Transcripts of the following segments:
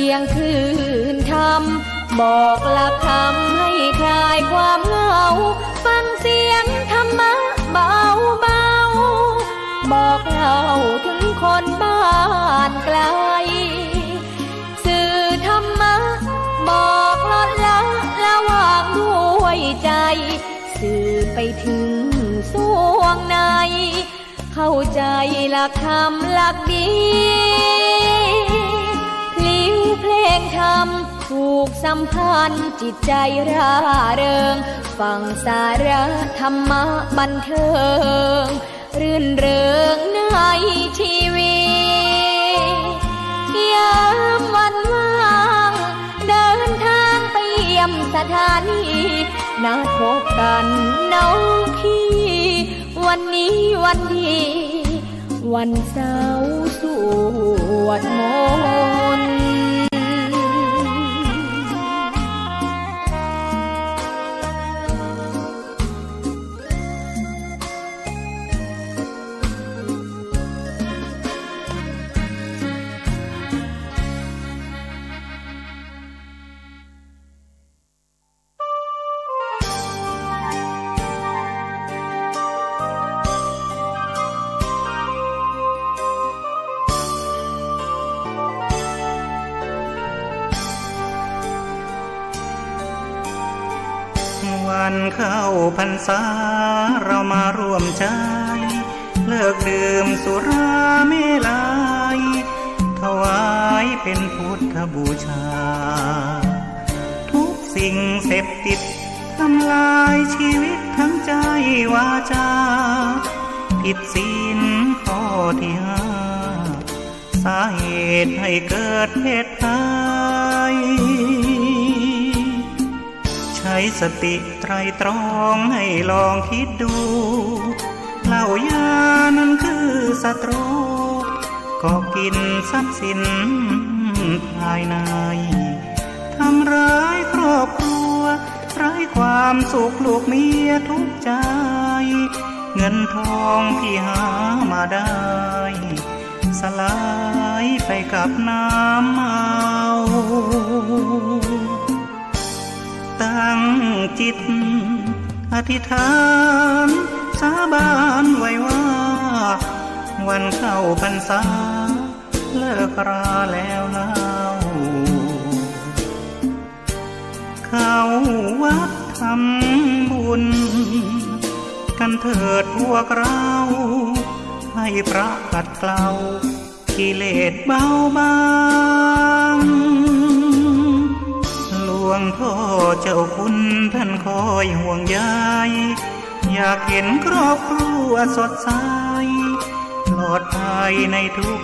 สียงคลื่นธรรมบอกหลักธรรมให้คลายความเหงาฟังเสียงธรรมะเบาเบาบอกเล่าถึงคนบ้านไกลสื่อธรรมะบอกลดละละวางด้วยใจสื่อไปถึงสวงในเข้าใจหลักธรรมหลักดีพลิ้วเพลงธรรมถูกสัมพันธ์จิตใจร่าเริงฟังสาระธรรมะบันเทิงรื่นเริงในชีวิตยามวันว่างเดินทางไปเยี่ยมสถานีนัดพบกันน้องพี่วันนี้วันดีวันเสาร์สวดมนต์วันเข้าพรรษาเรามาร่วมใจเลิกดื่มสุราเมลัยถวายเป็นพุทธบูชาทุกสิ่งเสพติดทำลายชีวิตทั้งใจวาจาผิดศีลข้อที่ห้าสาเหตุให้เกิดเพศภัยใช้สติไตรตรองให้ลองคิดดูเหล้ายานั้นคือศัตรูก็กินทรัพย์สินภายในทำร้ายครอบครัวไร้ความสุขลูกเมียทุกใจเงินทองที่หามาได้สลายไปกับน้ำเมาตั้งจิตอธิษฐานสาบานไว้ว่าวันเข้าพรรษาเลิกราแล้วเล่าเข้าวัดทำบุญกันเถิดพวกเราให้พระขัดเกลากิเลสเบาบางหลวงพ่อเจ้าคุณท่านคอยห่วงใยอยากเห็นครอบครัวสดใสปลอดภัยในทุก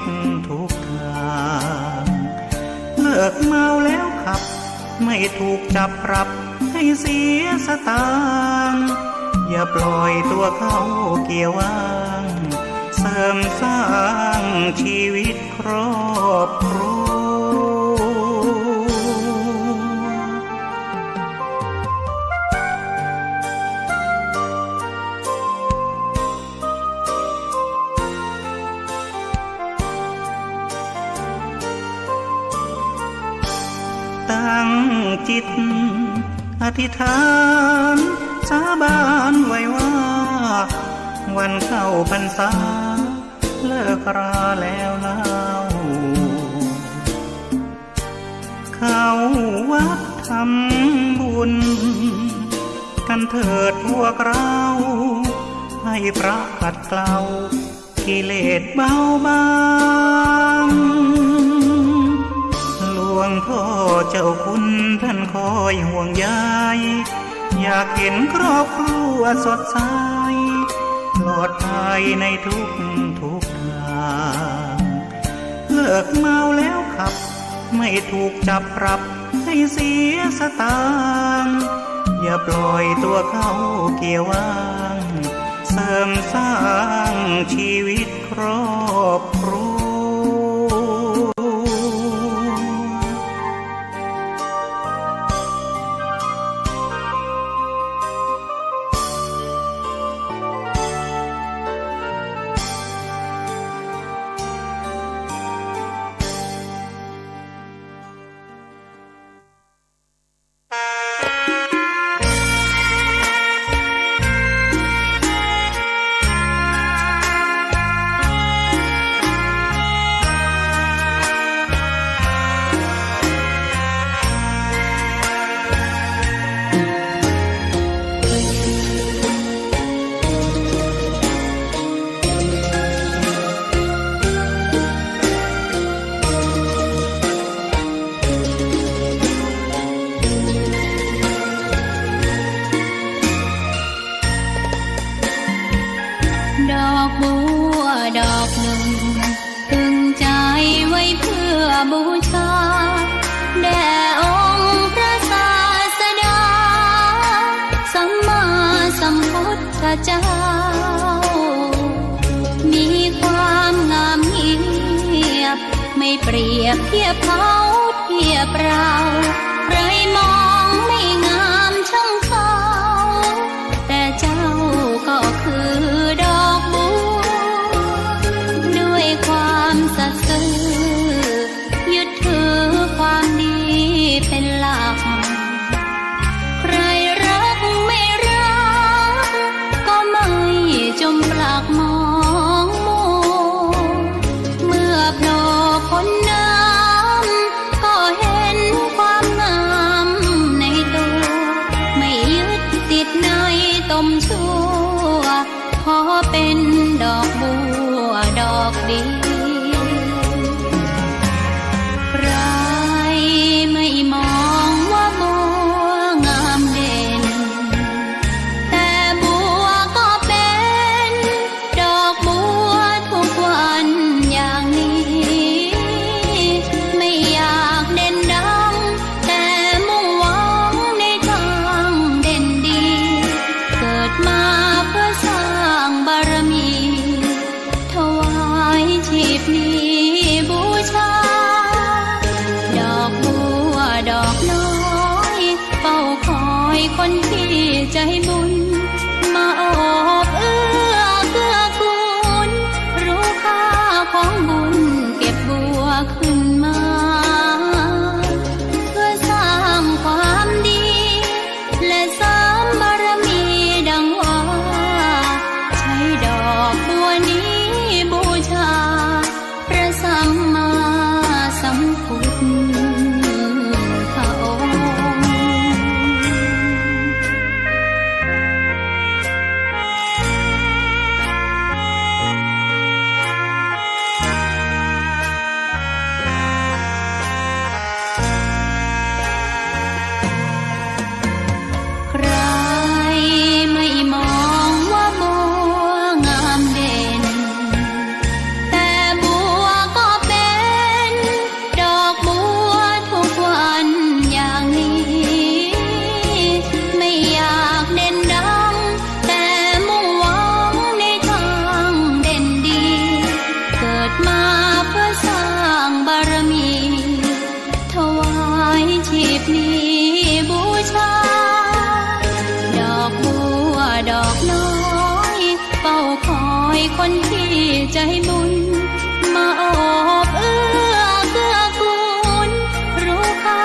ทางเลิกเมาแล้วขับไม่ถูกจับปรับให้เสียสตางค์อย่าปล่อยตัวเข้าเกี่ยวว่างเสริมสร้างชีวิตครอบครัวตั้งจิตอธิษฐานสาบานไว้ว่าวันเข้าพรรษาเลิกราแล้วเล่าเข้าวัดทำบุญกันเถิดพวกเราให้พระขัดเกลากิเลสเบาบางหลวงพ่อเจ้าคุณท่านคอยห่วงใยอยากเห็นครอบครัวสดใสปลอดภัยในทุกทางเลิกเมาแล้วขับไม่ถูกจับปรับให้เสียสตางค์อย่าปล่อยตัวเข้าเกี่ยวว่างเสริมสร้างชีวิตครอบครัว บูชาแด่องค์พระศาสดาสัมมาสัมพุทธเจ้ามีความงามเงียบไม่เปรียบเทียบเขาเทียบเราใครมองไม่งามช่างเขาแต่เจ้าก็คือดอกบัวด้วยความสัตย์ซื่อยึดถือความดีเป็นหลักใครรักไม่รักก็ไม่จมปลักมองมัวเมื่อโผล่พ้นน้ำก็เห็นความงามในตัวไม่ยึดติดในตมชั่วขอเป็นดอกบัวดอกดีใครไม่มองว่าบัวงามเด่นแต่บัวก็เป็นดอกบัวทุกวันอย่างนี้ไม่อยากเด่นดังแต่มุ่งหวังในทางเด่นดีเกิดมาเพื่อสร้างบารมีถวายชีพนี้บูชาดอกบัวดอกน้อยเฝ้าคอยคนที่ใจบุญมาโอบเอื้อเกื้อกูลรู้ค่าของบุญเก็บบัวขึ้นมาเพื่อสร้างความดีและเสริมบารมีดังว่าใช้ดอกบัวนี้บูชาพระสัมมาสัมพุทธองค์ คนที่ใจบุญมาโอบเอื้อเกื้อกูลรู้ค่า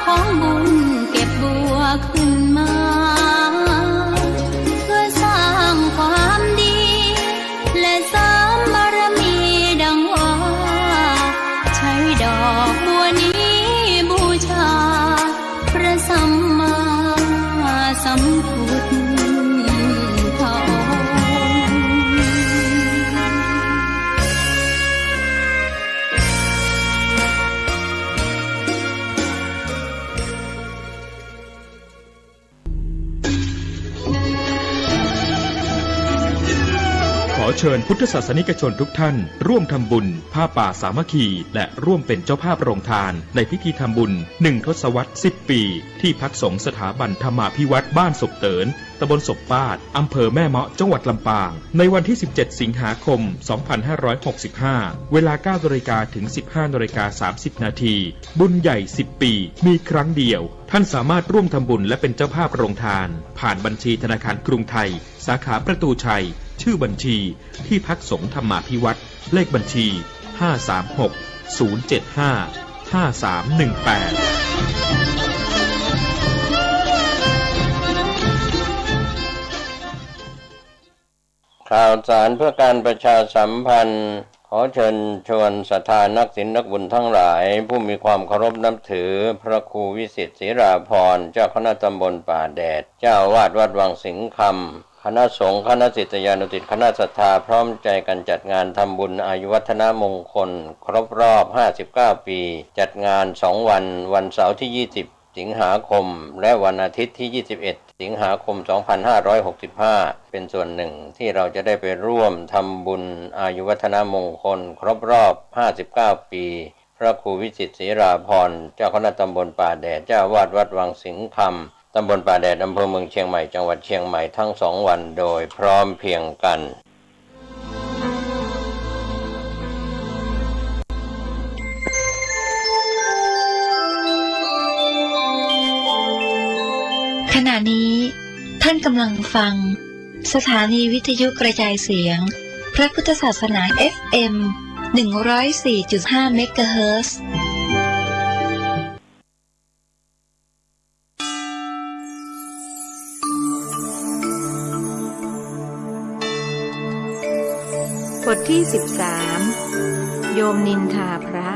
ของบุญเก็บบัวขึ้นมาเพื่อสร้างความดีและเสริมบารมีดังว่าใช้ดอกบัวนี้บูชาพระสัมมาสัมพุทธขอเชิญพุทธศาสนิกชนทุกท่านร่วมทำบุญผ้าป่าสามัคคีและร่วมเป็นเจ้าภาพโรงทานในพิธีทำบุญ1 ทศวรรษ 10 ปีที่พักสงฆ์สถาบันธรรมาภิวัตรบ้านศพเตินตำบลศพปาดอำเภอแม่เมาะจังหวัดลำปางในวันที่17 สิงหาคม 2565 เวลา 9 นาฬิกาถึง 15 นาฬิกา 30 นาทีบุญใหญ่ 10 ปีมีครั้งเดียวท่านสามารถร่วมทำบุญและเป็นเจ้าภาพโรงทานผ่านบัญชีธนาคารกรุงไทยสาขาประตูชัยชื่อบัญชีที่พักสงฆ์ธรรมาภิวัตรเลขบัญชี 536-0755-5318ข่าวสารเพื่อการประชาสัมพันธ์ขอเชิญชวนศรัทธานักศีลนักบุญทั้งหลายผู้มีความเคารพนับถือพระครูวิสิทธิ์ศรีราภรณ์เจ้าคณะตำบลป่าแดดเจ้าอาวาสวัดวังสิงห์คำคณะสงฆ์คณะศิษยานุศิษย์คณะศรัทธาพร้อมใจกันจัดงานทำบุญอายุวัฒนมงคลครบรอบ59 ปีจัดงาน2 วันวันเสาร์ที่20 สิงหาคมและวันอาทิตย์ที่21 สิงหาคม 2565เป็นส่วนหนึ่งที่เราจะได้ไปร่วมทำบุญอายุวัฒนมงคลครบรอบ59 ปี พระครูวิจิตรศรีราพรเจ้าคณะตำบลป่าแดดเจ้าวาดวัดวังสิงห์คำตำบลป่าแดดอำเภอเมืองเชียงใหม่จังหวัดเชียงใหม่ทั้ง2 วันโดยพร้อมเพรียงกันขณะนี้ท่านกำลังฟังสถานีวิทยุกระจายเสียงพระพุทธศาสนา FM 104.5 เมกะเฮิรตซ์บทที่13โยมนินทาพระ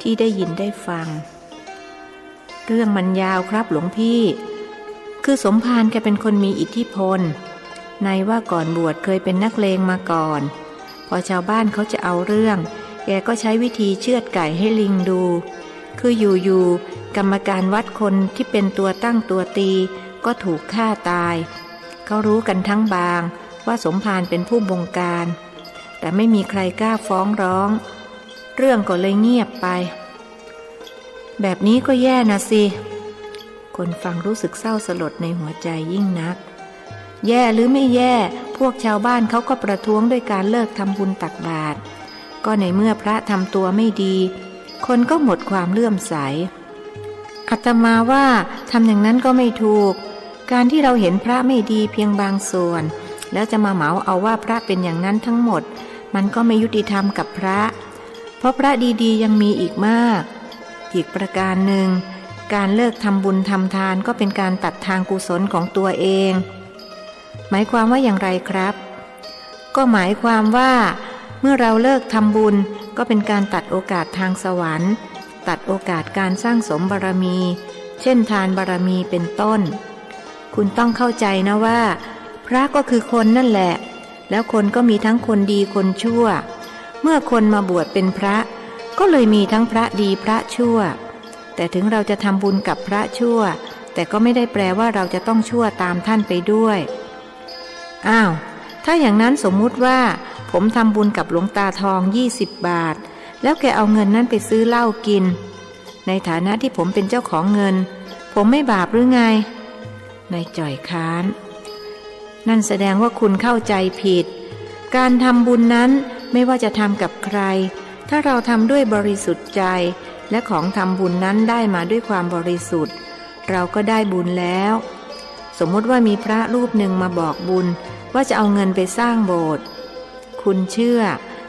ที่ได้ยินได้ฟังเรื่องมันยาวครับหลวงพี่คือสมภารแกเป็นคนมีอิทธิพลในว่าก่อนบวชเคยเป็นนักเลงมาก่อนพอชาวบ้านเขาจะเอาเรื่องแกก็ใช้วิธีเชือดไก่ให้ลิงดูคืออยู่ๆกรรมการวัดคนที่เป็นตัวตั้งตัวตีก็ถูกฆ่าตายเขารู้กันทั้งบางว่าสมภารเป็นผู้บงการแต่ไม่มีใครกล้าฟ้องร้องเรื่องก็เลยเงียบไปแบบนี้ก็แย่นะสิ คนฟังรู้สึกเศร้าสลดในหัวใจยิ่งนักแย่หรือไม่แย่พวกชาวบ้านเขาก็ประท้วงด้วยการเลิกทำบุญตักบาตรก็ในเมื่อพระทำตัวไม่ดีคนก็หมดความเลื่อมใสอาตมาว่าทำอย่างนั้นก็ไม่ถูกการที่เราเห็นพระไม่ดีเพียงบางส่วนแล้วจะมาเหมาเอาว่าพระเป็นอย่างนั้นทั้งหมดมันก็ไม่ยุติธรรมกับพระเพราะพระดีๆยังมีอีกมากอีกประการหนึ่งการเลิกทำบุญทำทานก็เป็นการตัดทางกุศลของตัวเองหมายความว่าอย่างไรครับก็หมายความว่าเมื่อเราเลิกทำบุญก็เป็นการตัดโอกาสทางสวรรค์ตัดโอกาสการสร้างสมบารมีเช่นทานบารมีเป็นต้นคุณต้องเข้าใจนะว่าพระก็คือคนนั่นแหละแล้วคนก็มีทั้งคนดีคนชั่วเมื่อคนมาบวชเป็นพระก็เลยมีทั้งพระดีพระชั่วแต่ถึงเราจะทำบุญกับพระชั่วแต่ก็ไม่ได้แปลว่าเราจะต้องชั่วตามท่านไปด้วยอ้าวถ้าอย่างนั้นสมมุติว่าผมทำบุญกับหลวงตาทอง20 บาทแล้วแกเอาเงินนั้นไปซื้อเหล้ากินในฐานะที่ผมเป็นเจ้าของเงินผมไม่บาปหรือไงนายจ่อยค้านนั่นแสดงว่าคุณเข้าใจผิดการทำบุญนั้นไม่ว่าจะทำกับใครถ้าเราทำด้วยบริสุทธิ์ใจและของทำบุญนั้นได้มาด้วยความบริสุทธิ์เราก็ได้บุญแล้วสมมติว่ามีพระรูปหนึ่งมาบอกบุญว่าจะเอาเงินไปสร้างโบสถ์คุณเชื่อ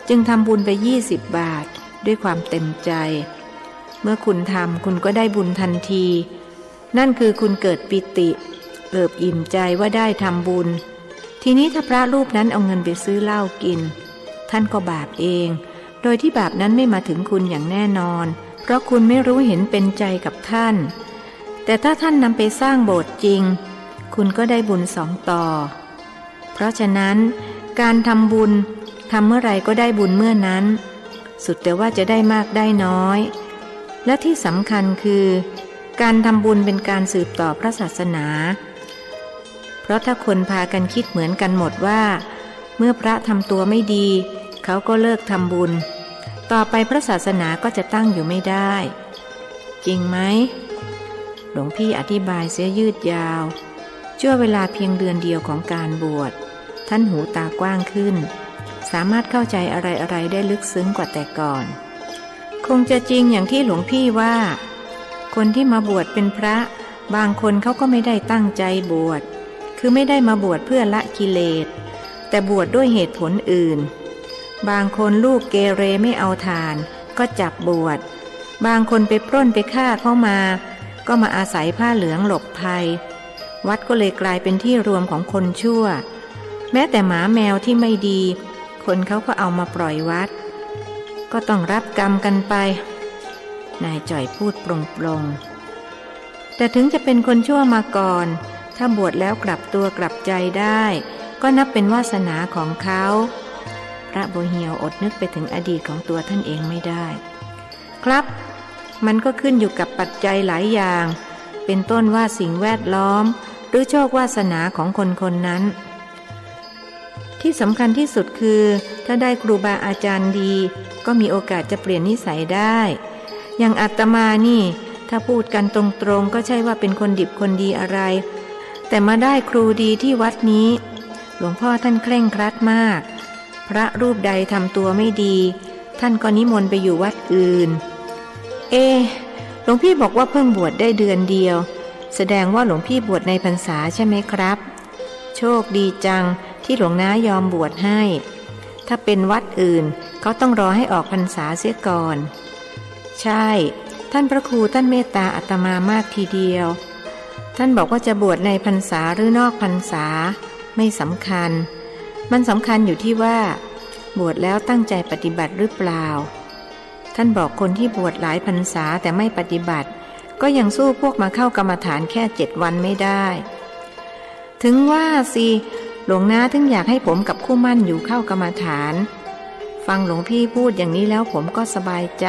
จึงทำบุญไป20 บาทด้วยความเต็มใจเมื่อคุณทำคุณก็ได้บุญทันทีนั่นคือคุณเกิดปิติเอิบอิ่มใจว่าได้ทำบุญทีนี้ถ้าพระรูปนั้นเอาเงินไปซื้อเหล้ากินท่านก็บาปเองโดยที่บาปนั้นไม่มาถึงคุณอย่างแน่นอนเพราะคุณไม่รู้เห็นเป็นใจกับท่านแต่ถ้าท่านนำไปสร้างโบสถ์จริงคุณก็ได้บุญ2 ต่อเพราะฉะนั้นการทำบุญทำเมื่อไรก็ได้บุญเมื่อนั้นสุดแต่ว่าจะได้มากได้น้อยและที่สำคัญคือการทำบุญเป็นการสืบต่อพระศาสนาเพราะถ้าคนพากันคิดเหมือนกันหมดว่าเมื่อพระทำตัวไม่ดีเขาก็เลิกทำบุญต่อไปพระศาสนาก็จะตั้งอยู่ไม่ได้จริงไหมหลวงพี่อธิบายเสียยืดยาวชั่วเวลาเพียงเดือนเดียวของการบวชท่านหูตากว้างขึ้นสามารถเข้าใจอะไรๆได้ลึกซึ้งกว่าแต่ก่อนคงจะจริงอย่างที่หลวงพี่ว่าคนที่มาบวชเป็นพระบางคนเขาก็ไม่ได้ตั้งใจบวชคือไม่ได้มาบวชเพื่อละกิเลสแต่บวชด้วยเหตุผลอื่นบางคนลูกเกเรไม่เอาทานก็จับบวชบางคนไปปล้นไปฆ่าเข้ามาก็มาอาศัยผ้าเหลืองหลบภัยวัดก็เลยกลายเป็นที่รวมของคนชั่วแม้แต่หมาแมวที่ไม่ดีคนเขาก็เอามาปล่อยวัดก็ต้องรับกรรมกันไปนายจ่อยพูดปลงๆแต่ถึงจะเป็นคนชั่วมาก่อนถ้าบวชแล้วกลับตัวกลับใจได้ก็นับเป็นวาสนาของเขาพระโบเฮียวอดนึกไปถึงอดีตของตัวท่านเองไม่ได้ครับมันก็ขึ้นอยู่กับปัจจัยหลายอย่างเป็นต้นว่าสิ่งแวดล้อมหรือโชควาสนาของคนคนนั้นที่สำคัญที่สุดคือถ้าได้ครูบาอาจารย์ดีก็มีโอกาสจะเปลี่ยนนิสัยได้อย่างอาตมานี่ถ้าพูดกันตรงๆก็ใช่ว่าเป็นคนดิบคนดีอะไรแต่มาได้ครูดีที่วัดนี้หลวงพ่อท่านเคร่งครัดมากพระรูปใดทำตัวไม่ดีท่านก็นิมนต์ไปอยู่วัดอื่นหลวงพี่บอกว่าเพิ่งบวชได้เดือนเดียวแสดงว่าหลวงพี่บวชในพรรษาใช่ไหมครับโชคดีจังที่หลวงน้ายอมบวชให้ถ้าเป็นวัดอื่นเขาต้องรอให้ออกพรรษาเสียก่อนใช่ท่านพระครูท่านเมตตาอาตมามากทีเดียวท่านบอกว่าจะบวชในพรรษาหรือนอกพรรษาไม่สำคัญมันสำคัญอยู่ที่ว่าบวชแล้วตั้งใจปฏิบัติหรือเปล่าท่านบอกคนที่บวชหลายพรรษาแต่ไม่ปฏิบัติก็ยังสู้พวกมาเข้ากรรมฐานแค่7 วันไม่ได้ถึงว่าสิหลวงน้าถึงอยากให้ผมกับคู่มั่นอยู่เข้ากรรมฐานฟังหลวงพี่พูดอย่างนี้แล้วผมก็สบายใจ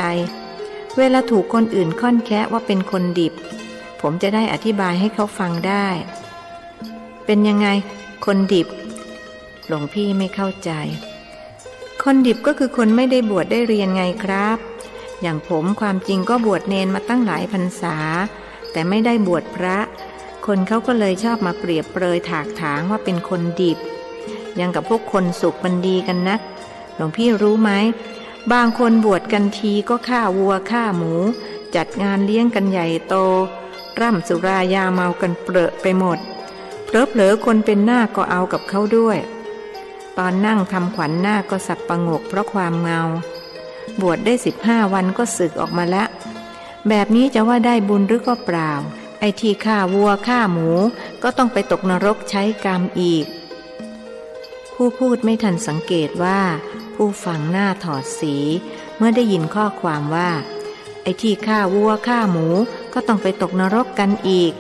เวลาถูกคนอื่นค่อนแคะว่าเป็นคนดิบผมจะได้อธิบายให้เขาฟังได้เป็นยังไงคนดิบหลวงพี่ไม่เข้าใจคนดิบก็คือคนไม่ได้บวชได้เรียนไงครับอย่างผมความจริงก็บวชเนนมาตั้งหลายพรรษา แต่ไม่ได้บวชพระคนเขาก็เลยชอบมาเปรียบเปรยถากถางว่าเป็นคนดิบยังกับพวกคนสุขมันดีกันนักหลวงพี่รู้ไหมบางคนบวชกันทีก็ฆ่าวัวฆ่าหมูจัดงานเลี้ยงกันใหญ่โตร่ำสุรายาเมากันเปรอะไปหมดเผลอๆคนเป็นหน้าก็เอากับเขาด้วยตอนนั่งทำขวัญหน้าก็สับประงกเพราะความเมาบวชได้15 วันก็สึกออกมาแล้วแบบนี้จะว่าได้บุญหรือก็เปล่าไอ้ที่ฆ่าวัวฆ่าหมูก็ต้องไปตกนรกใช้กรรมอีกผู้พูดไม่ทันสังเกตว่าผู้ฟังหน้าถอดสีเมื่อได้ยินข้อความว่าไอ้ที่ฆ่าวัวฆ่าหมูก็ต้องไปตกนรกกันอีก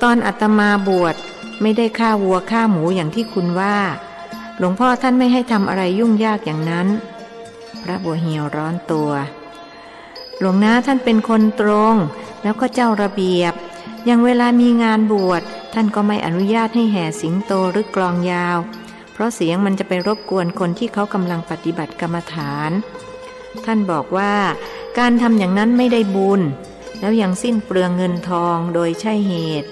ตอนอาตมาบวชไม่ได้ฆ่าวัวฆ่าหมูอย่างที่คุณว่าหลวงพ่อท่านไม่ให้ทำอะไรยุ่งยากอย่างนั้นพระบัวเหี่ยวร้อนตัวหลวงน้าท่านเป็นคนตรงแล้วก็เจ้าระเบียบอย่างเวลามีงานบวชท่านก็ไม่อนุญาตให้แห่สิงโตหรือกลองยาวเพราะเสียงมันจะไปรบกวนคนที่เขากำลังปฏิบัติกรรมฐานท่านบอกว่าการทำอย่างนั้นไม่ได้บุญแล้วยังสิ้นเปลืองเงินทองโดยใช่เหตุ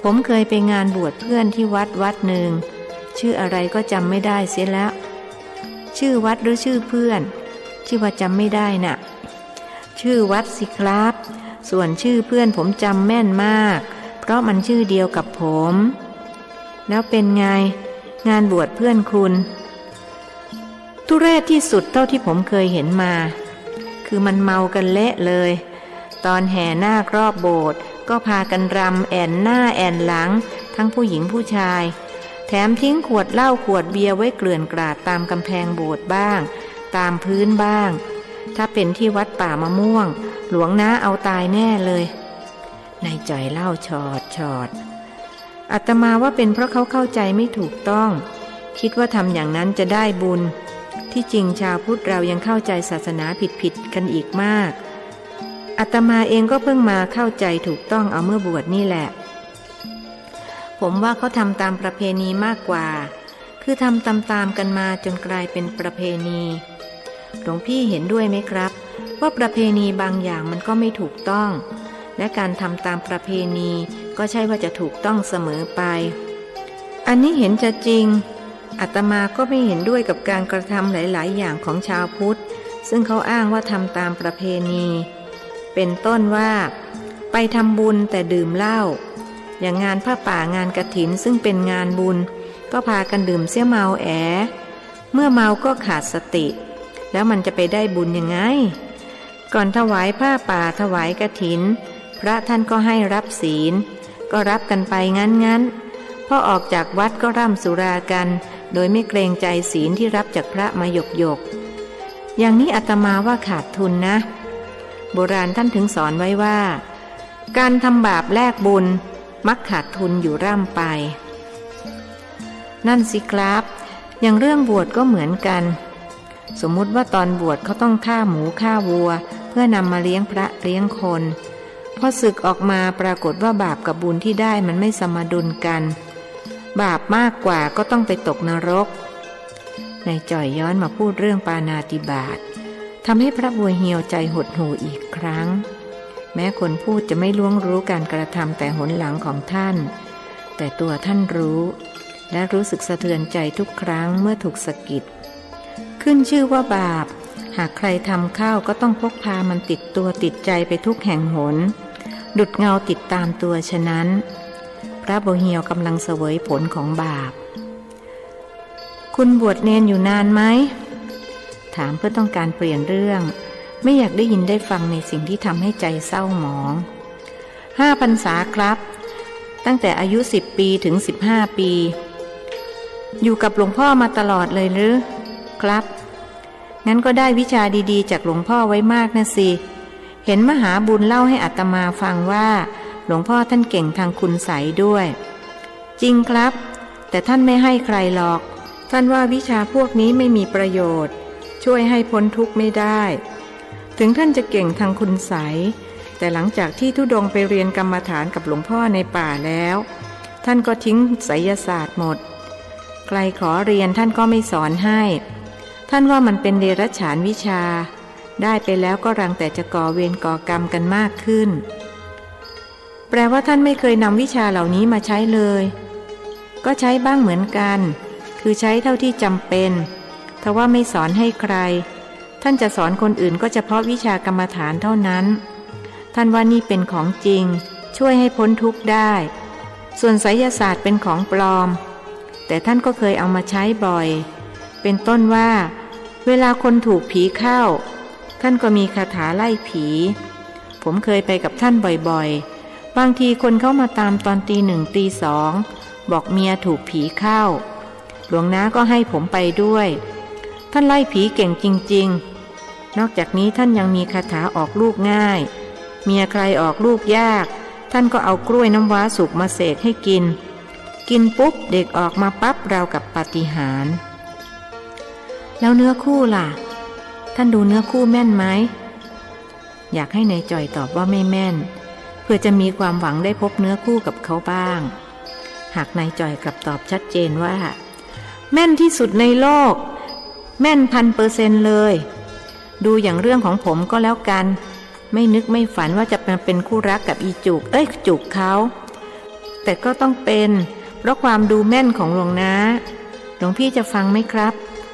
ผมเคยไปงานบวชเพื่อนที่วัดหนึ่งชื่ออะไรก็จำไม่ได้เสียแล้วชื่อวัดหรือชื่อเพื่อนที่ว่าจำไม่ได้น่ะชื่อวัดสิครับส่วนชื่อเพื่อนผมจำแม่นมากเพราะมันชื่อเดียวกับผมแล้วเป็นไงงานบวชเพื่อนคุณทุเรศที่สุดเท่าที่ผมเคยเห็นมาคือมันเมากันเละเลยตอนแห่นาครอบโบสถ์ก็พากันรำแอนหน้าแอนหลังทั้งผู้หญิงผู้ชายแถมทิ้งขวดเหล้าขวดเบียร์ไว้เกลื่อนกราดตามกำแพงโบสถ์บ้างตามพื้นบ้างถ้าเป็นที่วัดป่ามะม่วงหลวงน้าเอาตายแน่เลยนายจ่อยเล่าชอดอาตมาว่าเป็นเพราะเขาเข้าใจไม่ถูกต้องคิดว่าทำอย่างนั้นจะได้บุญที่จริงชาวพุทธเรายังเข้าใจศาสนาผิดกันอีกมากอาตมาเองก็เพิ่งมาเข้าใจถูกต้องเอาเมื่อบวชนี่แหละผมว่าเขาทำตามประเพณีมากกว่าคือทำตามกันมาจนกลายเป็นประเพณีหลวงพี่เห็นด้วยไหมครับว่าประเพณีบางอย่างมันก็ไม่ถูกต้องและการทำตามประเพณีก็ใช่ว่าจะถูกต้องเสมอไปอันนี้เห็นจะจริงอาตมาก็ไม่เห็นด้วยกับการกระทำหลายๆอย่างของชาวพุทธซึ่งเขาอ้างว่าทำตามประเพณีเป็นต้นว่าไปทำบุญแต่ดื่มเหล้าอย่างงานผ้าป่างานกฐินซึ่งเป็นงานบุญก็พากันดื่มเสียเมาแอเมื่อเมาก็ขาดสติแล้วมันจะไปได้บุญยังไงก่อนถวายผ้าป่าถวายกฐินพระท่านก็ให้รับศีลก็รับกันไปงั้นพอออกจากวัดก็ร่ำสุรากันโดยไม่เกรงใจศีลที่รับจากพระมาหยกอย่างนี้อาตมาว่าขาดทุนนะโบราณท่านถึงสอนไว้ว่าการทำบาปแลกบุญมักขาดทุนอยู่ร่ำไปนั่นสิครับอย่างเรื่องบวชก็เหมือนกันสมมุติว่าตอนบวชเขาต้องฆ่าหมูฆ่าวัวเพื่อนำมาเลี้ยงพระเลี้ยงคนพอสึกออกมาปรากฏว่าบาปกับบุญที่ได้มันไม่สมดุลกันบาปมากกว่าก็ต้องไปตกนรกนายจ่อยย้อนมาพูดเรื่องปาณาติบาตทำให้พระบัวเหี่ยวใจหดหู่อีกครั้งแม้คนพูดจะไม่ล่วงรู้การกระทำแต่หนหลังของท่านแต่ตัวท่านรู้และรู้สึกสะเทือนใจทุกครั้งเมื่อถูกสะกิดขึ้นชื่อว่าบาปหากใครทำเข้าก็ต้องพกพามันติดตัวติดใจไปทุกแห่งหนดุจเงาติดตามตัวฉะนั้นพระบัวเหี่ยวกำลังเสวยผลของบาปคุณบวชเนนอยู่นานไหมถามเพื่อต้องการเปลี่ยนเรื่องไม่อยากได้ยินได้ฟังในสิ่งที่ทำให้ใจเศร้าหมอง5 พรรษาครับตั้งแต่อายุ10 ปีถึง15 ปีอยู่กับหลวงพ่อมาตลอดเลยหรือครับงั้นก็ได้วิชาดีๆจากหลวงพ่อไว้มากนะสิเห็นมหาบุญเล่าให้อาตมาฟังว่าหลวงพ่อท่านเก่งทางคุณไสยด้วยจริงครับแต่ท่านไม่ให้ใครหรอกท่านว่าวิชาพวกนี้ไม่มีประโยชน์ช่วยให้พ้นทุกข์ไม่ได้ถึงท่านจะเก่งทางคุณไสยแต่หลังจากที่ธุดงค์ไปเรียนกรรมฐานกับหลวงพ่อในป่าแล้วท่านก็ทิ้งไสยศาสตร์หมดใครขอเรียนท่านก็ไม่สอนให้ท่านว่ามันเป็นเดรัจฉานวิชาได้ไปแล้วก็รังแต่จะก่อเวรก่อกรรมกันมากขึ้น แปลว่าท่านไม่เคยนำวิชาเหล่านี้มาใช้เลยก็ใช้บ้างเหมือนกันคือใช้เท่าที่จำเป็นทว่าไม่สอนให้ใครท่านจะสอนคนอื่นก็เฉพาะวิชากรรมฐานเท่านั้นท่านว่านี่เป็นของจริงช่วยให้พ้นทุกข์ได้ส่วนไสยศาสตร์เป็นของปลอมแต่ท่านก็เคยเอามาใช้บ่อยเป็นต้นว่าเวลาคนถูกผีเข้าท่านก็มีคาถาไล่ผีผมเคยไปกับท่านบ่อยๆบางทีคนเข้ามาตามตอนตี 1 ตี 2บอกเมียถูกผีเข้าหลวงน้าก็ให้ผมไปด้วยท่านไล่ผีเก่งจริงๆนอกจากนี้ท่านยังมีคาถาออกลูกง่ายเมียใครออกลูกยากท่านก็เอากล้วยน้ำว้าสุกมาเสกให้กินปุ๊บเด็กออกมาปั๊บราวกับปาฏิหาริย์แล้วเนื้อคู่ล่ะท่านดูเนื้อคู่แม่นไหมอยากให้นายจ่อยตอบว่าไม่แม่นเพื่อจะมีความหวังได้พบเนื้อคู่กับเขาบ้างหากนายจ่อยกลับตอบชัดเจนว่าแม่นที่สุดในโลกแม่น1,000%เลยดูอย่างเรื่องของผมก็แล้วกันไม่นึกไม่ฝันว่าจะเป็นคู่รักกับอีจุกจุกเขาแต่ก็ต้องเป็นเพราะความดูแม่นของหลวงน้าหลวงพี่จะฟังไหมครับ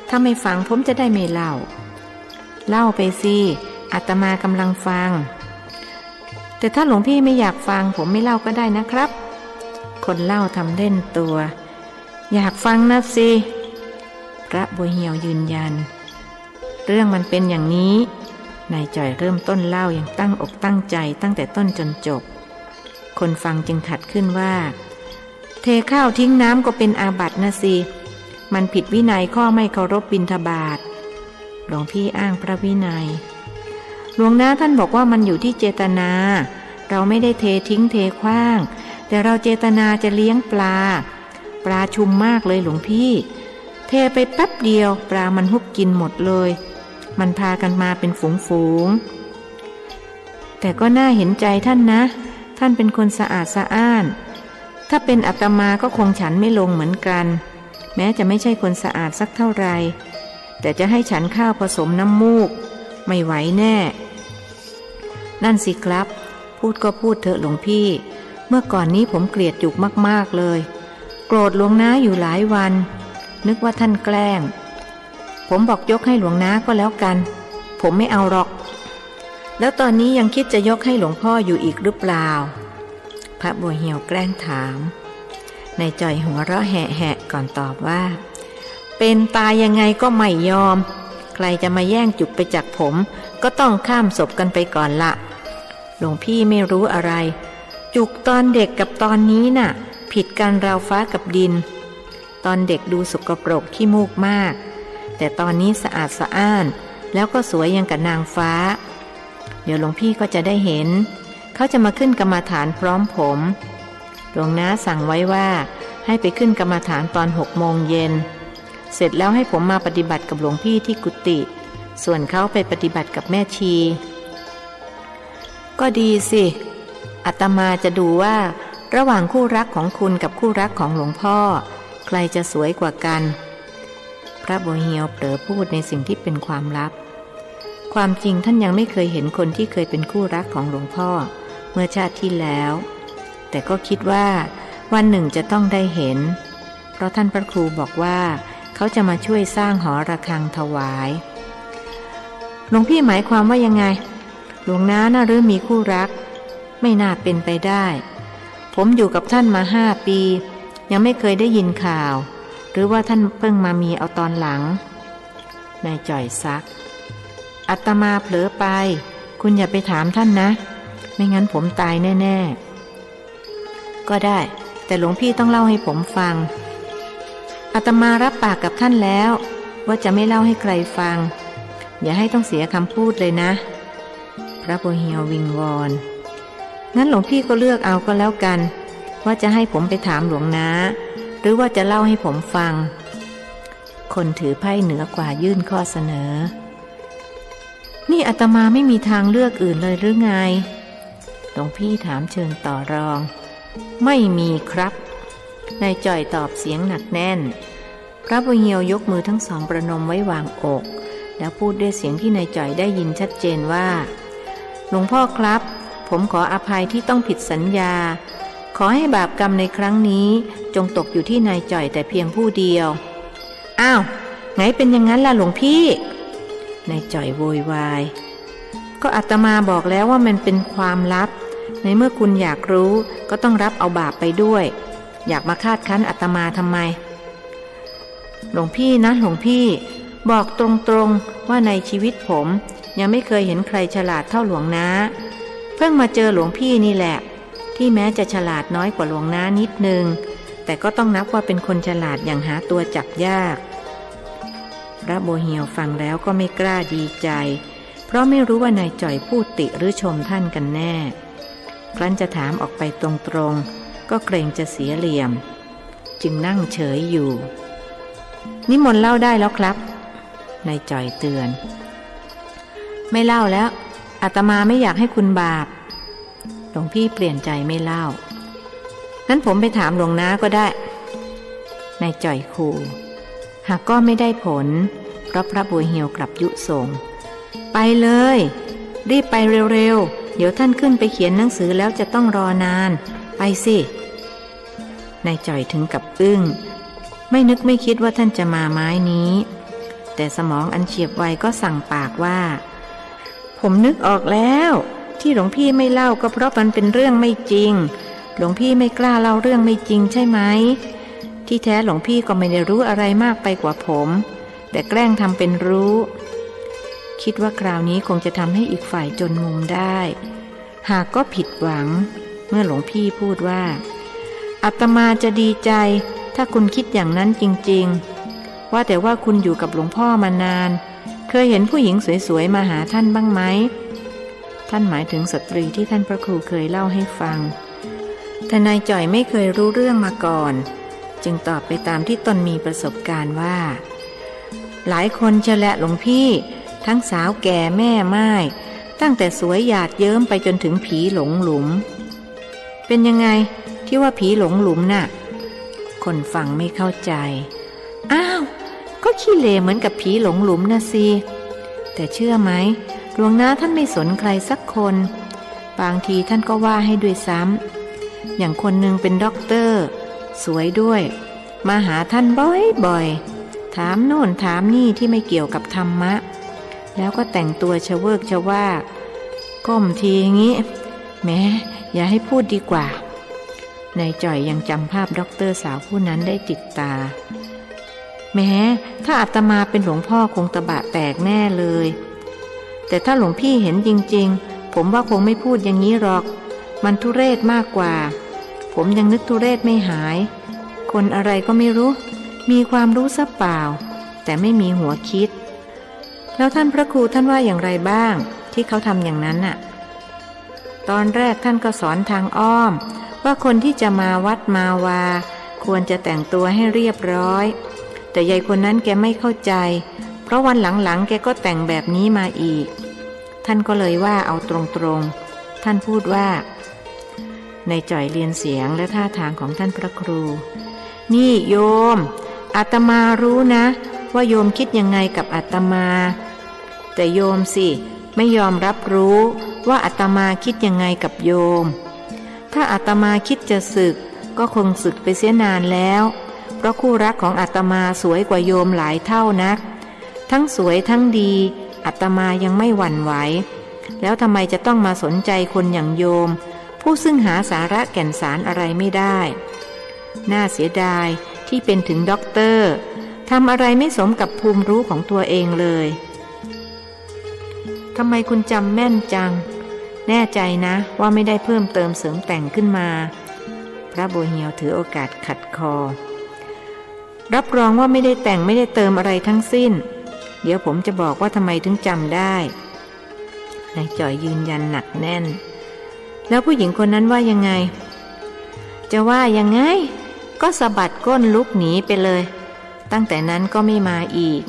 ถ้าไม่ฟังผมจะได้ไม่เล่าไปสิอาตมากำลังฟังแต่ถ้าหลวงพี่ไม่อยากฟังผมไม่เล่าก็ได้นะครับคนเล่าทำเล่นตัวอยากฟังนะสิพระบัวเหี่ยวยืนยันเรื่องมันเป็นอย่างนี้นายจ่อยเริ่มต้นเล่าอย่างตั้งอกตั้งใจตั้งแต่ต้นจนจบคนฟังจึงขัดขึ้นว่าเทข้าวทิ้งน้ำก็เป็นอาบัตินะสิมันผิดวินัยข้อไม่เคารพบิณฑบาตหลวงพี่อ้างพระวินัยหลวงน้าท่านบอกว่ามันอยู่ที่เจตนาเราไม่ได้เททิ้งเทขว้างแต่เราเจตนาจะเลี้ยงปลาชุมมากเลยหลวงพี่เทไปแป๊บเดียวปลามันฮุบกินหมดเลยมันพากันมาเป็นฝูงแต่ก็น่าเห็นใจท่านนะท่านเป็นคนสะอาดสะอ้านถ้าเป็นอาตมาก็คงฉันไม่ลงเหมือนกันแม้จะไม่ใช่คนสะอาดสักเท่าไรแต่จะให้ฉันข้าวผสมน้ำมูกไม่ไหวแน่นั่นสิครับพูดก็พูดเถอะหลวงพี่เมื่อก่อนนี้ผมเกลียดจุกมากๆเลยโกรธหลวงน้าอยู่หลายวันนึกว่าท่านแกล้งผมบอกยกให้หลวงน้าก็แล้วกันผมไม่เอาหรอกแล้วตอนนี้ยังคิดจะยกให้หลวงพ่ออยู่อีกหรือเปล่าพระบัวเหี่ยวแกล้งถามนายจ่อยหัวเราะแหะก่อนตอบว่าเป็นตายยังไงก็ไม่ยอมใครจะมาแย่งจุกไปจากผมก็ต้องข้ามศพกันไปก่อนละหลวงพี่ไม่รู้อะไรจุกตอนเด็กกับตอนนี้น่ะผิดกันราวฟ้ากับดินตอนเด็กดูสกปรกขี้มูกมากแต่ตอนนี้สะอาดสะอ้านแล้วก็สวยยังกับนางฟ้าเดี๋ยวหลวงพี่ก็จะได้เห็นเขาจะมาขึ้นกรรมฐานพร้อมผมหลวงน้าสั่งไว้ว่าให้ไปขึ้นกรรมฐานตอน6 โมงเย็นเสร็จแล้วให้ผมมาปฏิบัติกับหลวงพี่ที่กุฏิส่วนเขาไปปฏิบัติกับแม่ชีก็ดีสิอาตมาจะดูว่าระหว่างคู่รักของคุณกับคู่รักของหลวงพ่อใครจะสวยกว่ากันพระบัวเหี่ยวเผลอพูดในสิ่งที่เป็นความลับความจริงท่านยังไม่เคยเห็นคนที่เคยเป็นคู่รักของหลวงพ่อเมื่อชาติที่แล้วแต่ก็คิดว่าวันหนึ่งจะต้องได้เห็นเพราะท่านพระครูบอกว่าเขาจะมาช่วยสร้างหอระฆังถวายหลวงพี่หมายความว่ายังไงหลวงน้าน่าหรือมีคู่รักไม่น่าเป็นไปได้ผมอยู่กับท่านมา5 ปียังไม่เคยได้ยินข่าวหรือว่าท่านเพิ่งมามีเอาตอนหลังนายจ่อยซักอาตมาเผลอไปคุณอย่าไปถามท่านนะไม่งั้นผมตายแน่ๆก็ได้แต่หลวงพี่ต้องเล่าให้ผมฟังอาตมารับปากกับท่านแล้วว่าจะไม่เล่าให้ใครฟังอย่าให้ต้องเสียคำพูดเลยนะพระบัวเหี่ยววิงวอนงั้นหลวงพี่ก็เลือกเอาก็แล้วกันว่าจะให้ผมไปถามหลวงน้าหรือว่าจะเล่าให้ผมฟังคนถือไพ่เหนือกว่ายื่นข้อเสนอนี่อาตมาไม่มีทางเลือกอื่นเลยหรือไงหลวงพี่ถามเชิงต่อรองไม่มีครับนายจ่อยตอบเสียงหนักแน่นพระบัวเหี่ยวยกมือทั้งสองประนมไว้วางอกแล้วพูดด้วยเสียงที่นายจ่อยได้ยินชัดเจนว่าหลวงพ่อครับ ผมขออภัยที่ต้องผิดสัญญาขอให้บาปกรรมในครั้งนี้จงตกอยู่ที่นายจ่อยแต่เพียงผู้เดียวอ้าวไงเป็นอย่างนั้นล่ะหลวงพี่นายจ่อยโวยวายก็อาตมาบอกแล้วว่ามันเป็นความลับในเมื่อคุณอยากรู้ก็ต้องรับเอาบาปไปด้วยอยากมาคาดคั้นอาตมาทำไมหลวงพี่นะหลวงพี่บอกตรงๆว่าในชีวิตผมยังไม่เคยเห็นใครฉลาดเท่าหลวงน้าเพิ่งมาเจอหลวงพี่นี่แหละที่แม้จะฉลาดน้อยกว่าหลวงน้านิดนึงแต่ก็ต้องนับว่าเป็นคนฉลาดอย่างหาตัวจับยากพระโบเฮียวฟังแล้วก็ไม่กล้าดีใจเพราะไม่รู้ว่านายจ่อยพูดติหรือชมท่านกันแน่ครั้นจะถามออกไปตรงๆก็เกรงจะเสียเหลี่ยมจึงนั่งเฉยอยู่นิมนต์เล่าได้แล้วครับนายจ่อยเตือนไม่เล่าแล้วอาตมาไม่อยากให้คุณบาปหลวงพี่เปลี่ยนใจไม่เล่างั้นผมไปถามหลวงน้าก็ได้นายจ่อยขู่หากก็ไม่ได้ผลเพราะพระบัวเหี่ยวกลับยุส่งไปเลยรีบไปเร็วๆเดี๋ยวท่านขึ้นไปเขียนหนังสือแล้วจะต้องรอนานไปสินายจ่อยถึงกับอึ้งไม่นึกไม่คิดว่าท่านจะมาไม้นี้แต่สมองอันเฉียบไวก็สั่งปากว่าผมนึกออกแล้วที่หลวงพี่ไม่เล่าก็เพราะมันเป็นเรื่องไม่จริงหลวงพี่ไม่กล้าเล่าเรื่องไม่จริงใช่ไหมที่แท้หลวงพี่ก็ไม่ได้รู้อะไรมากไปกว่าผมแต่แกล้งทำเป็นรู้คิดว่าคราวนี้คงจะทำให้อีกฝ่ายจนมุมได้หากก็ผิดหวังเมื่อหลวงพี่พูดว่าอาตมาจะดีใจถ้าคุณคิดอย่างนั้นจริงๆว่าแต่ว่าคุณอยู่กับหลวงพ่อมานานเคยเห็นผู้หญิงสวยๆมาหาท่านบ้างไหมท่านหมายถึงสตรีที่ท่านพระครูเคยเล่าให้ฟังแต่นายจ่อยไม่เคยรู้เรื่องมาก่อนจึงตอบไปตามที่ตนมีประสบการณ์ว่าหลายคนเชียวแหละหลวงพี่ทั้งสาวแก่แม่ไม้ตั้งแต่สวยหยาดเยิ้มไปจนถึงผีหลงหลุมเป็นยังไงที่ว่าผีหลงหลุมน่ะคนฟังไม่เข้าใจอ้าวก็ขี้เหร่เหมือนกับผีหลงหลุมนะสิแต่เชื่อไหมหลวงน้าท่านไม่สนใครสักคนบางทีท่านก็ว่าให้ด้วยซ้ำอย่างคนหนึ่งเป็นด็อกเตอร์สวยด้วยมาหาท่านบ่อยๆถามโน่นถามนี่ที่ไม่เกี่ยวกับธรรมะแล้วก็แต่งตัวชะเวิกชะว่าก้มทีงี้แม้อย่าให้พูดดีกว่านายจ่อยยังจำภาพด็อกเตอร์สาวผู้นั้นได้ติดตาแม้ถ้าอาตมาเป็นหลวงพ่อคงตะบะแตกแน่เลยแต่ถ้าหลวงพี่เห็นจริงๆผมว่าคงไม่พูดอย่างนี้หรอกมันทุเรศมากกว่าผมยังนึกทุเรศไม่หายคนอะไรก็ไม่รู้มีความรู้ซะเปล่าแต่ไม่มีหัวคิดแล้วท่านพระครูท่านว่าอย่างไรบ้างที่เขาทำอย่างนั้นน่ะตอนแรกท่านก็สอนทางอ้อมว่าคนที่จะมาวัดมาวาควรจะแต่งตัวให้เรียบร้อยแต่ยายคนนั้นแกไม่เข้าใจเพราะวันหลังๆแกก็แต่งแบบนี้มาอีกท่านก็เลยว่าเอาตรงๆท่านพูดว่านายจ่อยเรียนเสียงและท่าทางของท่านพระครูนี่โยมอาตมารู้นะว่าโยมคิดยังไงกับอาตมาแต่โยมสิไม่ยอมรับรู้ว่าอาตมาคิดยังไงกับโยมถ้าอาตมาคิดจะสึกก็คงสึกไปเสียนานแล้วเพราะคู่รักของอาตมาสวยกว่าโยมหลายเท่านักทั้งสวยทั้งดีอาตมายังไม่หวั่นไหวแล้วทำไมจะต้องมาสนใจคนอย่างโยมผู้ซึ่งหาสาระแก่นสารอะไรไม่ได้น่าเสียดายที่เป็นถึงด็อกเตอร์ทำอะไรไม่สมกับภูมิรู้ของตัวเองเลยทำไมคุณจำแม่นจังแน่ใจนะว่าไม่ได้เพิ่มเติมเสริมแต่งขึ้นมาพระบัวเหี่ยวถือโอกาสขัดคอรับรองว่าไม่ได้แต่งไม่ได้เติมอะไรทั้งสิ้นเดี๋ยวผมจะบอกว่าทำไมถึงจำได้นายจ่อยยืนยันหนักแน่นแล้วผู้หญิงคนนั้นว่ายังไงจะว่ายังไงก็สะบัดก้นลุกหนีไปเลยตั้งแต่นั้นก็ไม่มาอีก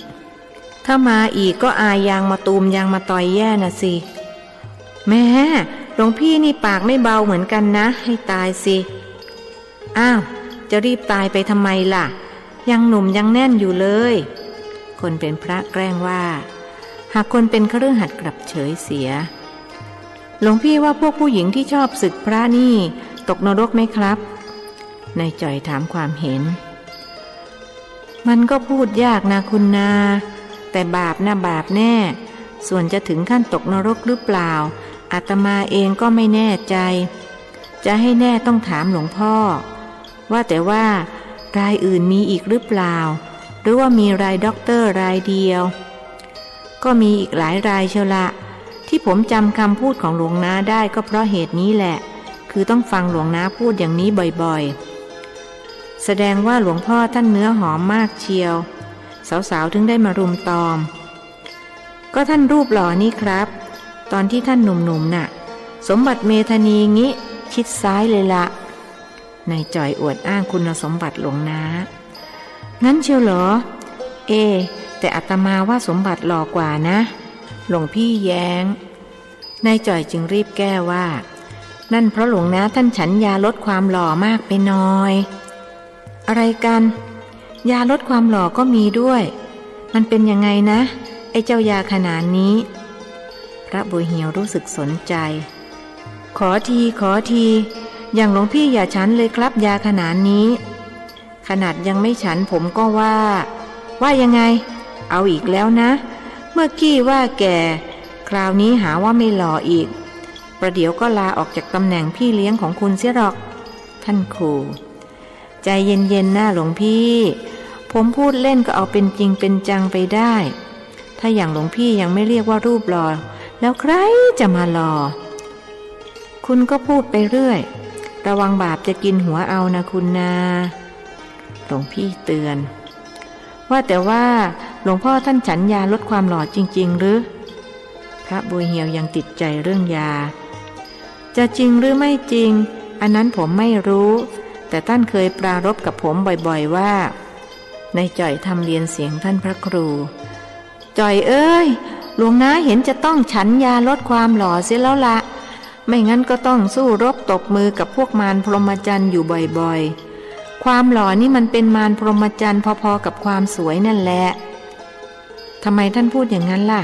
ถ้ามาอีกก็อายยางมาตูมยางมาต่อยแย่น่ะสิแม่หลวงพี่นี่ปากไม่เบาเหมือนกันนะให้ตายสิอ้าวจะรีบตายไปทำไมล่ะยังหนุ่มยังแน่นอยู่เลยคนเป็นพระแกล้งว่าหากคนเป็นคฤหัสถ์กลับเฉยเสีย หลวงพี่ว่าพวกผู้หญิงที่ชอบศึกพระนี่ตกนรกไหมครับนายจ่อยถามความเห็นมันก็พูดยากนะคุณนาแต่บาปนะบาปแน่ส่วนจะถึงขั้นตกนรกหรือเปล่าอาตมาเองก็ไม่แน่ใจจะให้แน่ต้องถามหลวงพ่อว่าแต่ว่ารายอื่นมีอีกหรือเปล่าหรือว่ามีรายด็อกเตอร์รายเดียวก็มีอีกหลายรายเชียวละที่ผมจำคำพูดของหลวงนาได้ก็เพราะเหตุนี้แหละคือต้องฟังหลวงนาพูดอย่างนี้บ่อยๆแสดงว่าหลวงพ่อท่านเนื้อหอมมากเชียวสาวๆถึงได้มารุมตอมก็ท่านรูปหล่อนี่ครับตอนที่ท่านหนุ่มๆน่ะสมบัติเมธานีงี้ชิดซ้ายเลยละนายจ่อยอวดอ้างคุณสมบัติหลวงนางั้นเชียวเหรอแต่อาตมาว่าสมบัติหล่อกว่านะหลวงพี่แย้งนายจ่อยจึงรีบแก้ว่านั่นเพราะหลวงนาท่านฉันยาลดความหล่อมากไปหน่อยอะไรกันยาลดความหล่อก็มีด้วยมันเป็นยังไงนะไอ้เจ้ายาขนาดนี้พระบุญเหียวรู้สึกสนใจขอทีอย่างหลวงพี่อย่าฉันเลยครับยาขนาดนี้ขนาดยังไม่ฉันผมก็ว่ายังไงเอาอีกแล้วนะเมื่อกี้ว่าแก่คราวนี้หาว่าไม่หล่ออีกประเดี๋ยวก็ลาออกจากตำแหน่งพี่เลี้ยงของคุณเสียหรอกท่านขู่ใจเย็นๆนะหลวงพี่ผมพูดเล่นก็เอาเป็นจริงเป็นจังไปได้ถ้าอย่างหลวงพี่ยังไม่เรียกว่ารูปหล่อแล้วใครจะมาหล่อคุณก็พูดไปเรื่อยระวังบาปจะกินหัวเอานะคุณนาหลวงพี่เตือนว่าแต่ว่าหลวงพ่อท่านฉันยาลดความหล่อจริงๆหรือพระบุญเหียวยังติดใจเรื่องยาจะจริงหรือไม่จริงอันนั้นผมไม่รู้แต่ท่านเคยปรารภกับผมบ่อยๆว่านายจ่อยทำเรียนเสียงท่านพระครูจ่อยเอ้ยหลวงนาเห็นจะต้องฉันยาลดความหล่อเสียแล้วละไม่งั้นก็ต้องสู้รบตบมือกับพวกมารพรหมจรรย์อยู่บ่อยๆความหล่อนี่มันเป็นมารพรหมจรรย์พอๆกับความสวยนั่นแหละทำไมท่านพูดอย่างนั้นล่ะ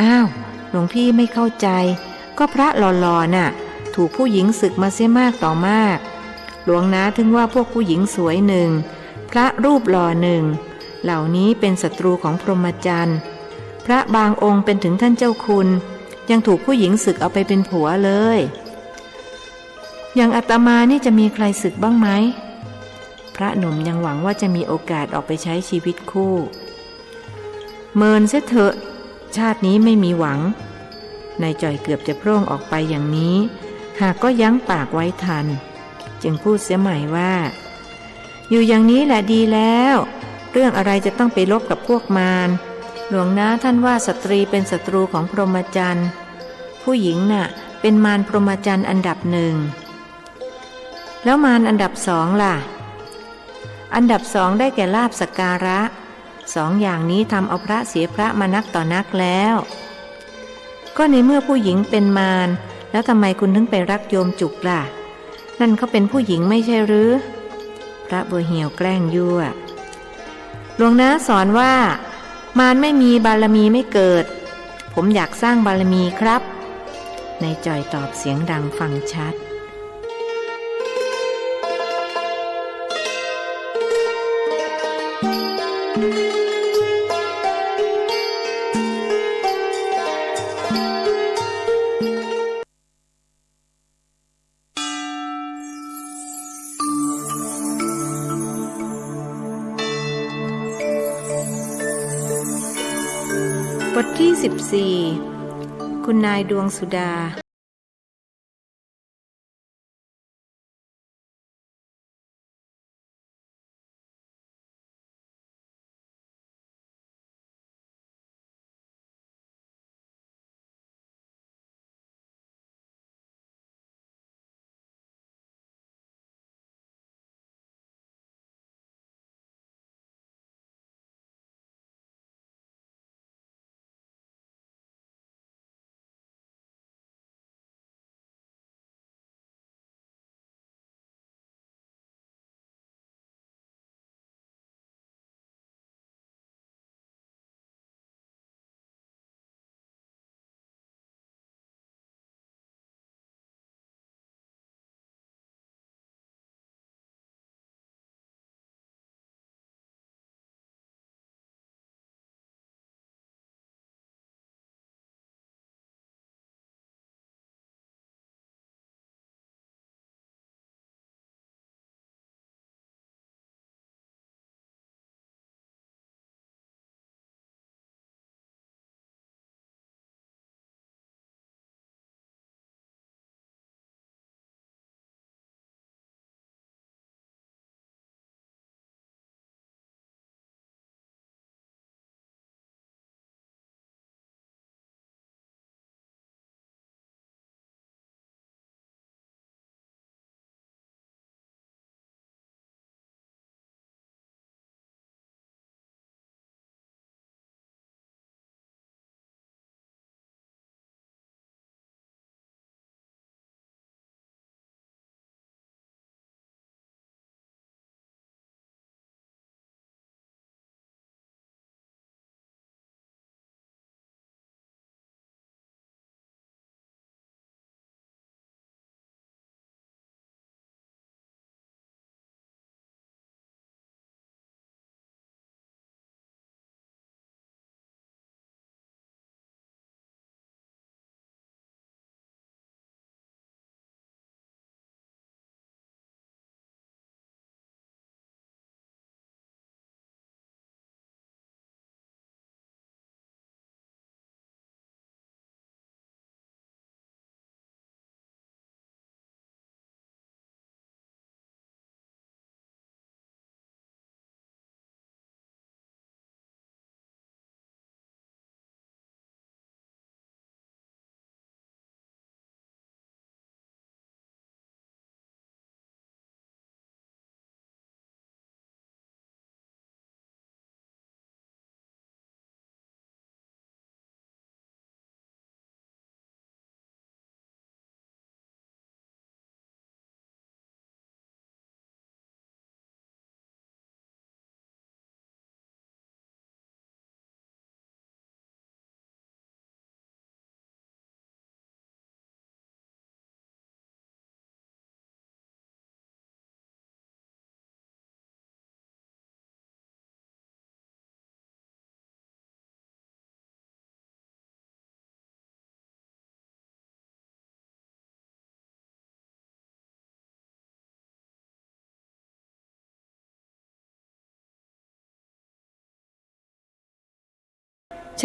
อ้าวหลวงพี่ไม่เข้าใจก็พระหล่อๆน่ะถูกผู้หญิงศึกมาเสียมากต่อมากหลวงนาถึงว่าพวกผู้หญิงสวยหนึ่งพระรูปหล่อหนึ่งเหล่านี้เป็นศัตรูของพรหมจรรย์พระบางองค์เป็นถึงท่านเจ้าคุณยังถูกผู้หญิงศึกเอาไปเป็นผัวเลยอย่างอาตมานี่จะมีใครศึกบ้างไหมพระหนุ่มยังหวังว่าจะมีโอกาสออกไปใช้ชีวิตคู่เมินเสียเถอะชาตินี้ไม่มีหวังนายจ่อยเกือบจะโพร่งออกไปอย่างนี้หากก็ยั้งปากไว้ทันจึงพูดเสียใหม่ว่าอยู่อย่างนี้แหละดีแล้วเรื่องอะไรจะต้องไปลบกับพวกมารหลวงนาท่านว่าสตรีเป็นศัตรูของพรหมจรรย์ผู้หญิงน่ะเป็นมารพรหมจรรย์อันดับหนึ่งแล้วมารอันดับสองล่ะอันดับสองได้แก่ลาภสักการะสองอย่างนี้ทำเอาพระเสียพระมานักต่อนักแล้วก็ในเมื่อผู้หญิงเป็นมารแล้วทำไมคุณถึงไปรักโยมจุกล่ะนั่นเขาเป็นผู้หญิงไม่ใช่หรือพระบัวเหี่ยวแกล้งยั่วหลวงนาสอนว่ามารไม่มีบารมีไม่เกิดผมอยากสร้างบารมีครับนายจ่อยตอบเสียงดังฟังชัดบทที่14คุณนายดวงสุดา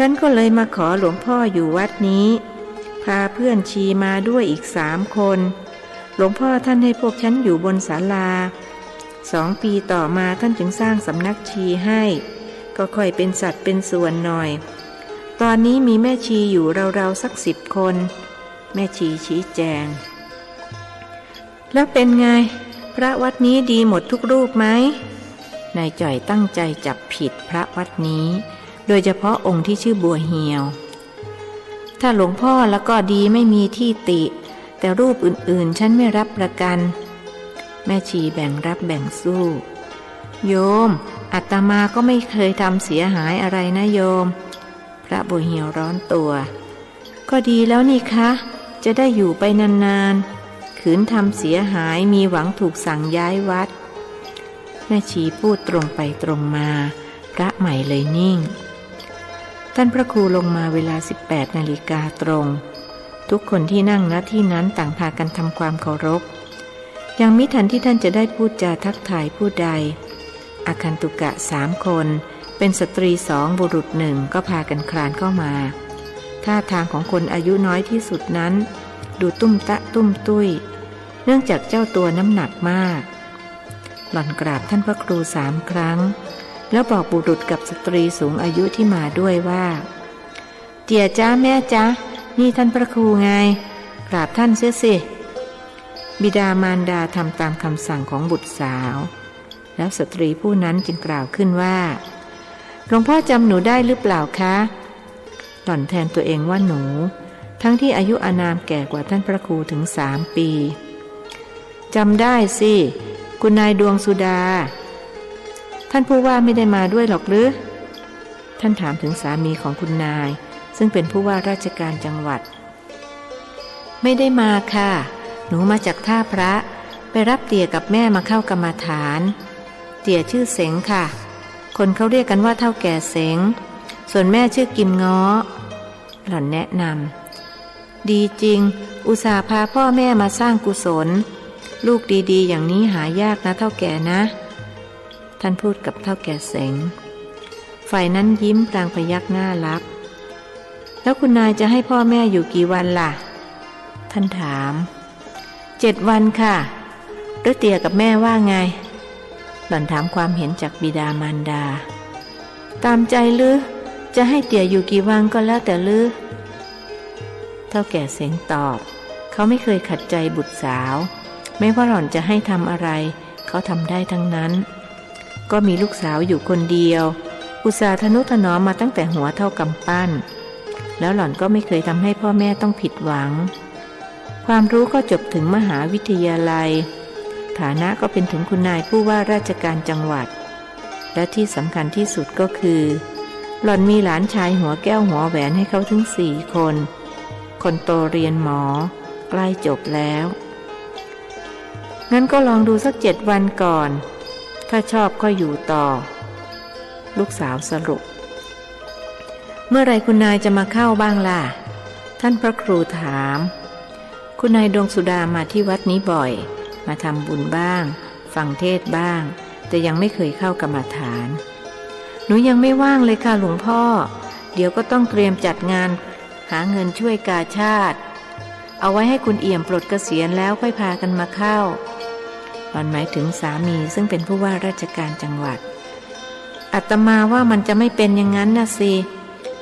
ฉันก็เลยมาขอหลวงพ่ออยู่วัดนี้พาเพื่อนชีมาด้วยอีก3 คนหลวงพ่อท่านให้พวกฉันอยู่บนศาลา2 ปีต่อมาท่านจึงสร้างสำนักชีให้ก็ค่อยเป็นสัดเป็นส่วนหน่อยตอนนี้มีแม่ชีอยู่ราวๆสัก10 คนแม่ชีชี้แจงแล้วเป็นไงพระวัดนี้ดีหมดทุกรูปไหมนายจ่อยตั้งใจจับผิดพระวัดนี้โดยเฉพาะองค์ที่ชื่อบัวเหี่ยวถ้าหลวงพ่อแล้วก็ดีไม่มีที่ติแต่รูปอื่นๆฉันไม่รับประกันแม่ชีแบ่งรับแบ่งสู้โยมอาตมาก็ไม่เคยทำเสียหายอะไรนะโยมพระบัวเหี่ยวร้อนตัวก็ดีแล้วนี่คะจะได้อยู่ไปนานๆขืนทำเสียหายมีหวังถูกสั่งย้ายวัดแม่ชีพูดตรงไปตรงมาพระใหม่เลยนิ่งท่านพระครูลงมาเวลา 18 นาฬิกาตรงทุกคนที่นั่งณที่นั้นต่างพากันทำความเคารพยังมิทันที่ท่านจะได้พูดจาทักทายผู้ใดอาคันตุกะ3 คนเป็นสตรี2 บุรุษ1ก็พากันคลานเข้ามาท่าทางของคนอายุน้อยที่สุดนั้นดูตุ้มตะตุ้มตุ้ยเนื่องจากเจ้าตัวน้ำหนักมากหล่อนกราบท่านพระครู3 ครั้งแล้วบอกบุรุษกับสตรีสูงอายุที่มาด้วยว่าเตี่ยจ้าแม่จ้านี่ท่านพระครูไงกราบท่านเสียสิบิดามารดาทำตามคำสั่งของบุตรสาวแล้วสตรีผู้นั้นจึงกล่าวขึ้นว่าหลวงพ่อจำหนูได้หรือเปล่าคะหล่อนแทนตัวเองว่าหนูทั้งที่อายุอานามแก่กว่าท่านพระครูถึง3 ปีจำได้สิคุณนายดวงสุดาท่านผู้ว่าไม่ได้มาด้วยหรอกหรือท่านถามถึงสามีของคุณนายซึ่งเป็นผู้ว่าราชการจังหวัดไม่ได้มาค่ะหนูมาจากท่าพระไปรับเตี่ยกับแม่มาเข้ากรรมฐานเตี่ยชื่อเสงค่ะคนเขาเรียกกันว่าเฒ่าแก่เสงส่วนแม่ชื่อกิมง้อหล่อนแนะนำดีจริงอุตส่าห์พาพ่อแม่มาสร้างกุศลลูกดีๆอย่างนี้หายากนะเฒ่าแก่นะท่านพูดกับเฒ่าแก่เสงฝ่ายนั้นยิ้มพลางพยักหน้ารับแล้วคุณนายจะให้พ่อแม่อยู่กี่วันล่ะท่านถาม7 วันค่ะหรือเตี่ยกับแม่ว่าไงหล่อนถามความเห็นจากบิดามารดาตามใจหรือจะให้เตี่ยอยู่กี่วันก็แล้วแต่ลือเฒ่าแก่เสงตอบเขาไม่เคยขัดใจบุตรสาวไม่ว่าหล่อนจะให้ทำอะไรเขาทำได้ทั้งนั้นก็มีลูกสาวอยู่คนเดียวอุตส่าห์ทนุถนอมมาตั้งแต่หัวเท่ากำปั้นแล้วหล่อนก็ไม่เคยทำให้พ่อแม่ต้องผิดหวังความรู้ก็จบถึงมหาวิทยาลัยฐานะก็เป็นถึงคุณนายผู้ว่าราชการจังหวัดและที่สำคัญที่สุดก็คือหล่อนมีหลานชายหัวแก้วหัวแหวนให้เขาถึง4 คนคนโตเรียนหมอใกล้จบแล้วงั้นก็ลองดูสัก7 วันก่อนถ้าชอบก็อยู่ต่อลูกสาวสรุปเมื่อไรคุณนายจะมาเข้าบ้างล่ะท่านพระครูถามคุณนายดวงสุดามาที่วัดนี้บ่อยมาทำบุญบ้างฟังเทศบ้างแต่ยังไม่เคยเข้ากรรมฐานหนูยังไม่ว่างเลยค่ะหลวงพ่อเดี๋ยวก็ต้องเตรียมจัดงานหาเงินช่วยกาชาติเอาไว้ให้คุณเอี่ยมปลดเกษียณแล้วค่อยพากันมาเข้าหล่อนหมายถึงสามีซึ่งเป็นผู้ว่าราชการจังหวัดอาตมาว่ามันจะไม่เป็นอย่างนั้นนะสิ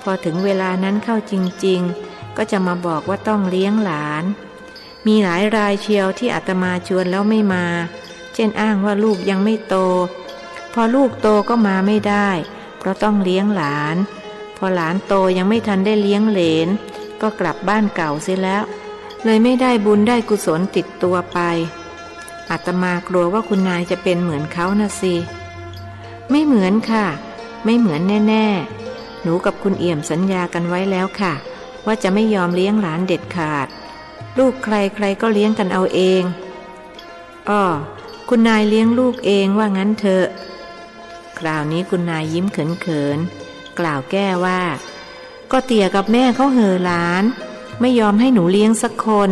พอถึงเวลานั้นเข้าจริงๆก็จะมาบอกว่าต้องเลี้ยงหลานมีหลายรายเชียวที่อาตมาชวนแล้วไม่มาเช่นอ้างว่าลูกยังไม่โตพอลูกโตก็มาไม่ได้เพราะต้องเลี้ยงหลานพอหลานโตยังไม่ทันได้เลี้ยงเหลนก็กลับบ้านเก่าเสียแล้วเลยไม่ได้บุญได้กุศลติดตัวไปอาตมากลัวว่าคุณนายจะเป็นเหมือนเขานะสิไม่เหมือนค่ะไม่เหมือนแน่ๆหนูกับคุณเอี่ยมสัญญากันไว้แล้วค่ะว่าจะไม่ยอมเลี้ยงหลานเด็ดขาดลูกใครๆก็เลี้ยงกันเอาเองอ้อคุณนายเลี้ยงลูกเองว่างั้นเถอะคราวนี้คุณนายยิ้มเขินๆกล่าวแก้ว่าก็เตี่ยกับแม่เขาเห่อหลานไม่ยอมให้หนูเลี้ยงสักคน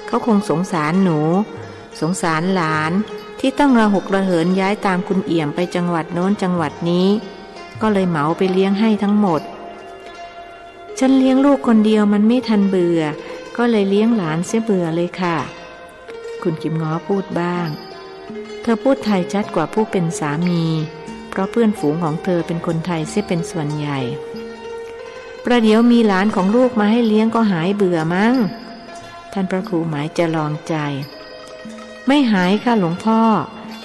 เขาคงสงสารหนูสงสารหลานที่ต้องระหกระเหินย้ายตามคุณเอี่ยมไปจังหวัดโน้นจังหวัดนี้ก็เลยเหมาไปเลี้ยงให้ทั้งหมด ฉันเลี้ยงลูกคนเดียวมันไม่ทันเบื่อก็เลยเลี้ยงหลานเสียเบื่อเลยค่ะคุณกิมง้อพูดบ้างเธอพูดไทยชัดกว่าผู้เป็นสามีเพราะเพื่อนฝูงของเธอเป็นคนไทยเสียเป็นส่วนใหญ่ประเดี๋ยวมีหลานของลูกมาให้เลี้ยงก็หายเบื่อมั้งท่านพระครูหมายจะลองใจไม่หายค่ะหลวงพ่อ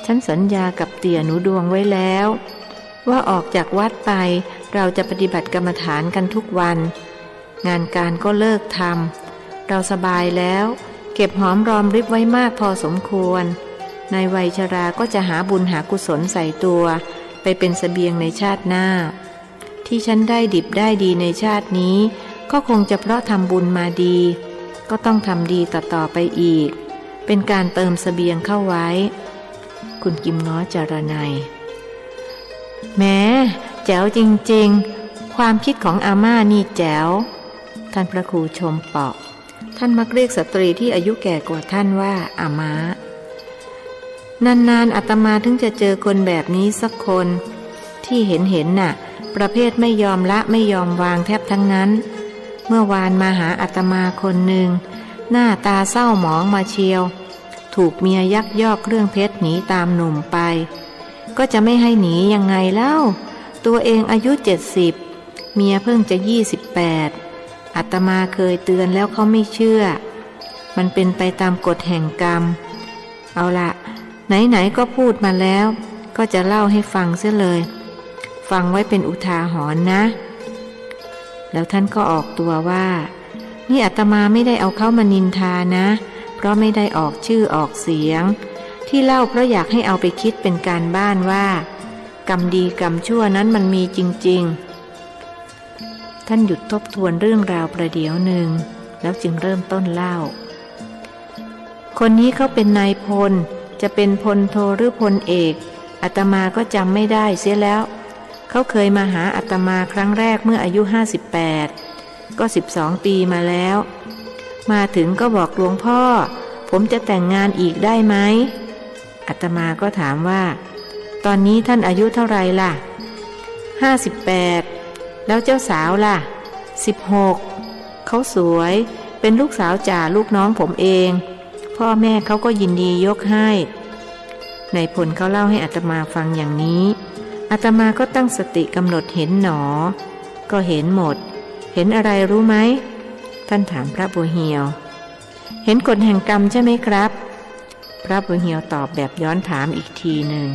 ฉันสัญญากับเตี่ยหนูดวงไว้แล้วว่าออกจากวัดไปเราจะปฏิบัติกรรมฐานกันทุกวันงานการก็เลิกทำเราสบายแล้วเก็บหอมรอมริบไว้มากพอสมควรในวัยชราก็จะหาบุญหากุศลใส่ตัวไปเป็นเสบียงในชาติหน้าที่ฉันได้ดิบได้ดีในชาตินี้ก็คงจะเพราะทำบุญมาดีก็ต้องทำดีต่อไปอีกเป็นการเติมเสบียงเข้าไว้คุณกิมง้อจารนัยแม้แจ๋วจริงๆความคิดของอาม่านี่แจ๋วท่านพระครูชมเปาะท่านมักเรียกสตรีที่อายุแก่กว่าท่านว่าอาม้านานๆอาตมาถึงจะเจอคนแบบนี้สักคนที่เห็นน่ะประเภทไม่ยอมละไม่ยอมวางแทบทั้งนั้นเมื่อวานมาหาอาตมาคนหนึ่งหน้าตาเศร้าหมองมาเชียวถูกเมียยักยอกเครื่องเพชรหนีตามหนุ่มไปก็จะไม่ให้หนียังไงเล่าตัวเองอายุ70เมียเพิ่งจะ28อาตมาเคยเตือนแล้วเขาไม่เชื่อมันเป็นไปตามกฎแห่งกรรมเอาละไหนๆก็พูดมาแล้วก็จะเล่าให้ฟังเสียเลยฟังไว้เป็นอุทาหรณ์นะแล้วท่านก็ออกตัวว่านี่อาตมาไม่ได้เอาเขามานินทานะเพราะไม่ได้ออกชื่อออกเสียงที่เล่าเพราะอยากให้เอาไปคิดเป็นการบ้านว่ากรรมดีกรรมชั่วนั้นมันมีจริงๆท่านหยุดทบทวนเรื่องราวประเดี๋ยวหนึ่งแล้วจึงเริ่มต้นเล่าคนนี้เขาเป็นนายพลจะเป็นพลโทหรือพลเอกอาตมาก็จำไม่ได้เสียแล้วเขาเคยมาหาอาตมาครั้งแรกเมื่ออายุ58ก็12 ปีมาแล้วมาถึงก็บอกหลวงพ่อผมจะแต่งงานอีกได้ไหมอาตมาก็ถามว่าตอนนี้ท่านอายุเท่าไรล่ะ58แล้วเจ้าสาวล่ะ16เขาสวยเป็นลูกสาวจ่าลูกน้องผมเองพ่อแม่เขาก็ยินดียกให้นายพลเขาเล่าให้อาตมาฟังอย่างนี้อาตมาก็ตั้งสติกำหนดเห็นหนอก็เห็นหมดเห็นอะไรรู้ไหมท่านถามพระบัวเหียวเห็นกฎแห่งกรรมใช่ไหมครับพระบัวเหียวตอบแบบย้อนถามอีกทีหนึ่ง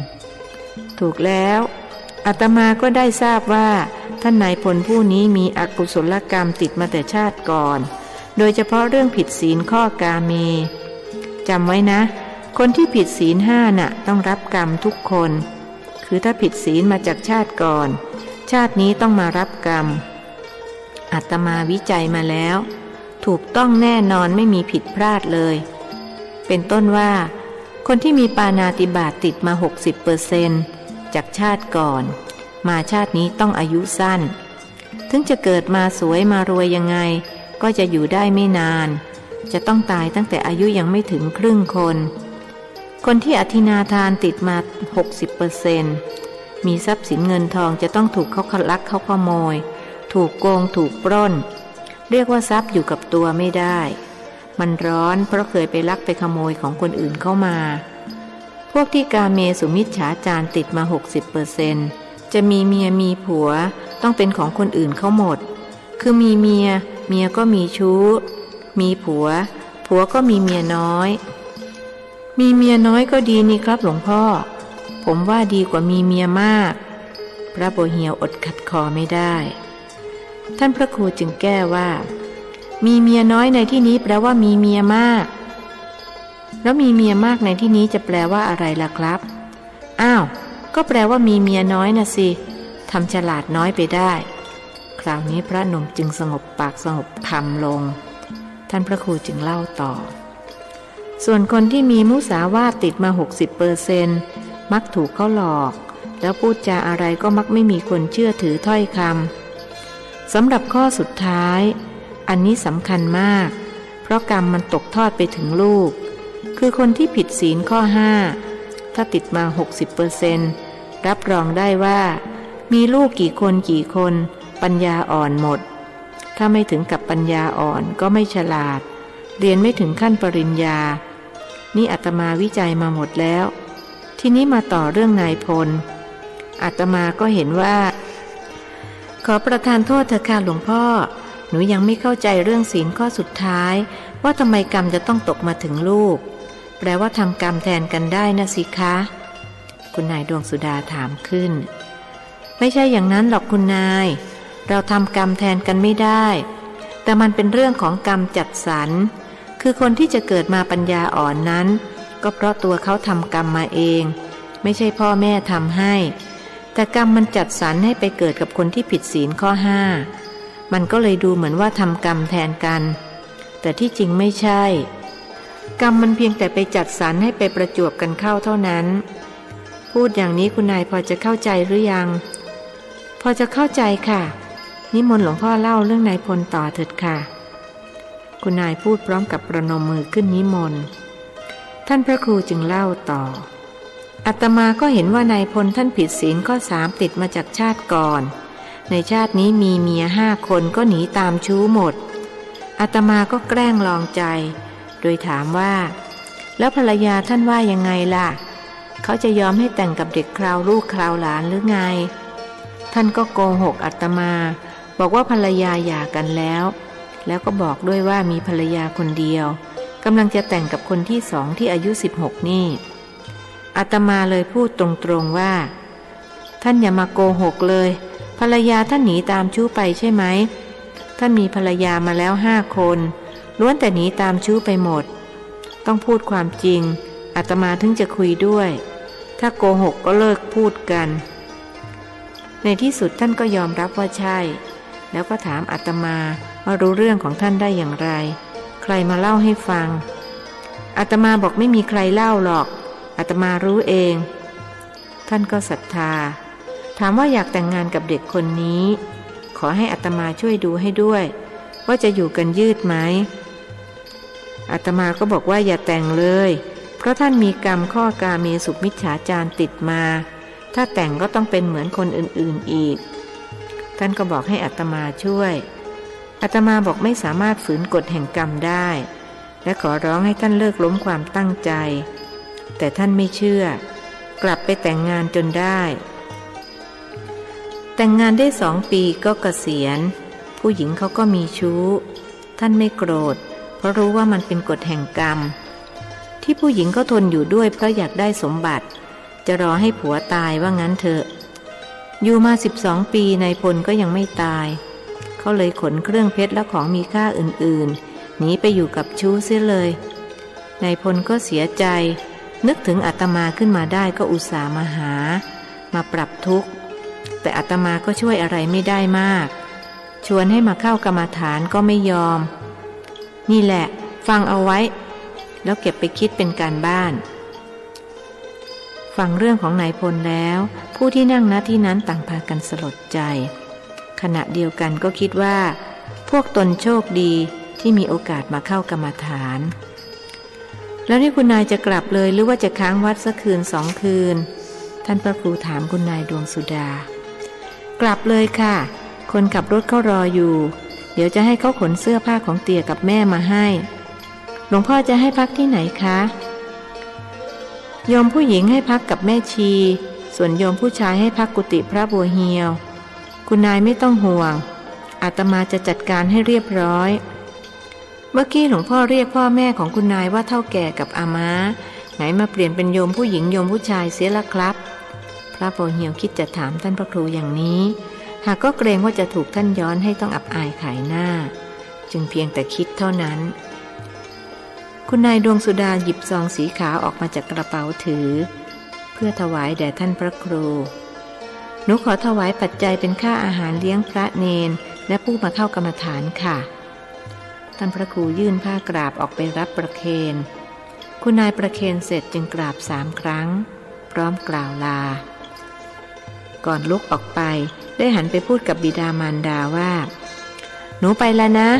ถูกแล้วอาตมาก็ได้ทราบว่าท่านนายพลผู้นี้มีอกุศลกรรมติดมาแต่ชาติก่อนโดยเฉพาะเรื่องผิดศีลข้อกาเมจำไว้นะคนที่ผิดศีล5น่ะต้องรับกรรมทุกคนคือถ้าผิดศีลมาจากชาติก่อนชาตินี้ต้องมารับกรรมอาตมาวิจัยมาแล้วถูกต้องแน่นอนไม่มีผิดพลาดเลยเป็นต้นว่าคนที่มีปาณาติบาตติดมา 60% จากชาติก่อนมาชาตินี้ต้องอายุสั้นถึงจะเกิดมาสวยมารวยยังไงก็จะอยู่ได้ไม่นานจะต้องตายตั้งแต่อายุยังไม่ถึงครึ่งคนที่อธินาทานติดมา 60% มีทรัพย์สินเงินทองจะต้องถูกเขาลักเขาขโมยถูกโกงถูกปล้นเรียกว่าทรัพย์อยู่กับตัวไม่ได้มันร้อนเพราะเคยไปลักไปขโมยของคนอื่นเข้ามาพวกที่กาเมสุมิจฉาจารติดมา 60% จะมีเมียมีผัวต้องเป็นของคนอื่นเขาหมดคือมีเมียก็มีชู้มีผัวก็มีเมียน้อยมีเมียน้อยก็ดีนี่ครับหลวงพ่อผมว่าดีกว่ามีเมียมากพระบัวเหียวอดขัดคอไม่ได้ท่านพระครูจึงแก้ว่ามีเมียน้อยในที่นี้แปลว่ามีเมียมากแล้วมีเมียมากในที่นี้จะแปลว่าอะไรล่ะครับอ้าวก็แปลว่ามีเมียน้อยนะสิทำฉลาดน้อยไปได้คราวนี้พระหนุ่มจึงสงบปากสงบคำลงท่านพระครูจึงเล่าต่อส่วนคนที่มีมุสาวาทติดมา 60% มักถูกเขาหลอกแล้วพูดจาอะไรก็มักไม่มีคนเชื่อถือถ้อยคำสำหรับข้อสุดท้ายอันนี้สำคัญมากเพราะกรรมมันตกทอดไปถึงลูกคือคนที่ผิดศีลข้อ5ถ้าติดมา 60% รับรองได้ว่ามีลูกกี่คนปัญญาอ่อนหมด ถ้าไม่ถึงกับปัญญาอ่อนก็ไม่ฉลาดเรียนไม่ถึงขั้นปริญญานี่อาตมาวิจัยมาหมดแล้วทีนี้มาต่อเรื่องนายพลอาตมาก็เห็นว่าขอประทานโทษเถอะค่ะหลวงพ่อหนูยังไม่เข้าใจเรื่องศีลข้อสุดท้ายว่าทำไมกรรมจะต้องตกมาถึงลูกแปลว่าทำกรรมแทนกันได้นะสิคะคุณนายดวงสุดาถามขึ้นไม่ใช่อย่างนั้นหรอกคุณนายเราทำกรรมแทนกันไม่ได้แต่มันเป็นเรื่องของกรรมจัดสรรคือคนที่จะเกิดมาปัญญาอ่อนนั้นก็เพราะตัวเขาทำกรรมมาเองไม่ใช่พ่อแม่ทำให้แต่กรรมมันจัดสรรให้ไปเกิดกับคนที่ผิดศีลข้อ5มันก็เลยดูเหมือนว่าทำกรรมแทนกันแต่ที่จริงไม่ใช่กรรมมันเพียงแต่ไปจัดสรรให้ไปประจวบกันเข้าเท่านั้นพูดอย่างนี้คุณนายพอจะเข้าใจหรือยังพอจะเข้าใจค่ะนิมนต์หลวงพ่อเล่าเรื่องนายพลต่อเถิดค่ะคุณนายพูดพร้อมกับประนมมือขึ้นนิมนต์ท่านพระครูจึงเล่าต่ออาตมาก็เห็นว่านายพลท่านผิดศีลข้อ3ติดมาจากชาติก่อนในชาตินี้มีเมีย5 คนก็หนีตามชู้หมดอาตมาก็แกล้งลองใจโดยถามว่าแล้วภรรยาท่านว่ายังไงล่ะเขาจะยอมให้แต่งกับเด็กคราวลูกคราวหลานหรือไงท่านก็โกหกอาตมาบอกว่าภรรยาหย่ากันแล้วก็บอกด้วยว่ามีภรรยาคนเดียวกำลังจะแต่งกับคนที่2ที่อายุ16นี่อาตมาเลยพูดตรงๆว่าท่านอย่ามาโกหกเลยภรรยาท่านหนีตามชู้ไปใช่ไหมท่านมีภรรยามาแล้ว5 คนล้วนแต่หนีตามชู้ไปหมดต้องพูดความจริงอาตมาถึงจะคุยด้วยถ้าโกหกก็เลิกพูดกันในที่สุดท่านก็ยอมรับว่าใช่แล้วก็ถามอาตมาว่ารู้เรื่องของท่านได้อย่างไรใครมาเล่าให้ฟังอาตมาบอกไม่มีใครเล่าหรอกอาตมารู้เองท่านก็ศรัทธาถามว่าอยากแต่งงานกับเด็กคนนี้ขอให้อาตมาช่วยดูให้ด้วยว่าจะอยู่กันยืดไหมอาตมาก็บอกว่าอย่าแต่งเลยเพราะท่านมีกรรมข้อกาเมสุมิจฉาจารติดมาถ้าแต่งก็ต้องเป็นเหมือนคนอื่นๆอีกท่านก็บอกให้อาตมาช่วยอาตมาบอกไม่สามารถฝืนกฎแห่งกรรมได้และขอร้องให้ท่านเลิกล้มความตั้งใจแต่ท่านไม่เชื่อกลับไปแต่งงานจนได้แต่งงานได้2 ปีก็เกษียณผู้หญิงเขาก็มีชู้ท่านไม่โกรธเพราะรู้ว่ามันเป็นกฎแห่งกรรมที่ผู้หญิงก็ทนอยู่ด้วยเพราะอยากได้สมบัติจะรอให้ผัวตายว่างั้นเถอะอยู่มา12 ปีนายพลก็ยังไม่ตายเขาเลยขนเครื่องเพชรและของมีค่าอื่นๆหนีไปอยู่กับชู้เสียเลยนายพลก็เสียใจนึกถึงอาตมาขึ้นมาได้ก็อุตส่าห์มาหามาปรับทุกข์แต่อาตมาก็ช่วยอะไรไม่ได้มากชวนให้มาเข้ากรรมฐานก็ไม่ยอมนี่แหละฟังเอาไว้แล้วเก็บไปคิดเป็นการบ้านฟังเรื่องของนายพลแล้วผู้ที่นั่งณที่นั้นต่างพากันสลดใจขณะเดียวกันก็คิดว่าพวกตนโชคดีที่มีโอกาสมาเข้ากรรมฐานแล้วนี่คุณนายจะกลับเลยหรือว่าจะค้างวัดสักคืน2 คืนท่านพระครูถามคุณนายดวงสุดากลับเลยค่ะคนขับรถเขารออยู่เดี๋ยวจะให้เขาขนเสื้อผ้าของเตี่ยกับแม่มาให้หลวงพ่อจะให้พักที่ไหนคะโยมผู้หญิงให้พักกับแม่ชีส่วนโยมผู้ชายให้พักกุฏิพระบัวเหียวคุณนายไม่ต้องห่วงอาตมาจะจัดการให้เรียบร้อยเมื่อกี้หลวงพ่อเรียกพ่อแม่ของคุณนายว่าเฒ่าแก่กับอาม้าไหนมาเปลี่ยนเป็นโยมผู้หญิงโยมผู้ชายเสียละครับพระบัวเหียวคิดจะถามท่านพระครูอย่างนี้หากก็เกรงว่าจะถูกท่านย้อนให้ต้องอับอายขายหน้าจึงเพียงแต่คิดเท่านั้นคุณนายดวงสุดาหยิบซองสีขาวออกมาจากกระเป๋าถือเพื่อถวายแด่ท่านพระครูหนูขอถวายปัจจัยเป็นค่าอาหารเลี้ยงพระเนนและผู้มาเข้ากรรมฐานค่ะท่านพระครูยื่นผ้ากราบออกไปรับประเคนคุณนายประเคนเสร็จจึงกราบ3 ครั้งพร้อมกล่าวลาก่อนลุกออกไปได้หันไปพูดกับบิดามารดาว่าหนูไปแล้วนะ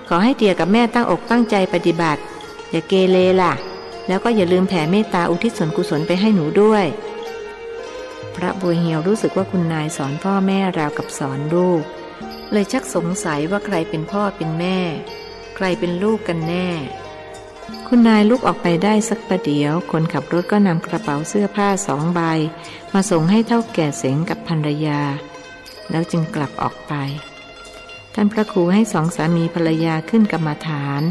ขอให้เตี่ยกับแม่ตั้งอกตั้งใจปฏิบัติอย่าเกเรล่ะแล้วก็อย่าลืมแผ่เมตตาอุทิศส่วนกุศลไปให้หนูด้วยพระบัวเหียวรู้สึกว่าคุณนายสอนพ่อแม่ราวกับสอนลูก เลยชักสงสัยว่าใครเป็นพ่อเป็นแม่ใครเป็นลูกกันแน่คุณนายลุกออกไปได้สักประเดี๋ยวคนขับรถก็นำกระเป๋าเสื้อผ้า2 ใบมาส่งให้เฒ่าแก่เสงกับภรรยาแล้วจึงกลับออกไปท่านพระครูให้2 สามีภรรยาขึ้นกรรมฐาน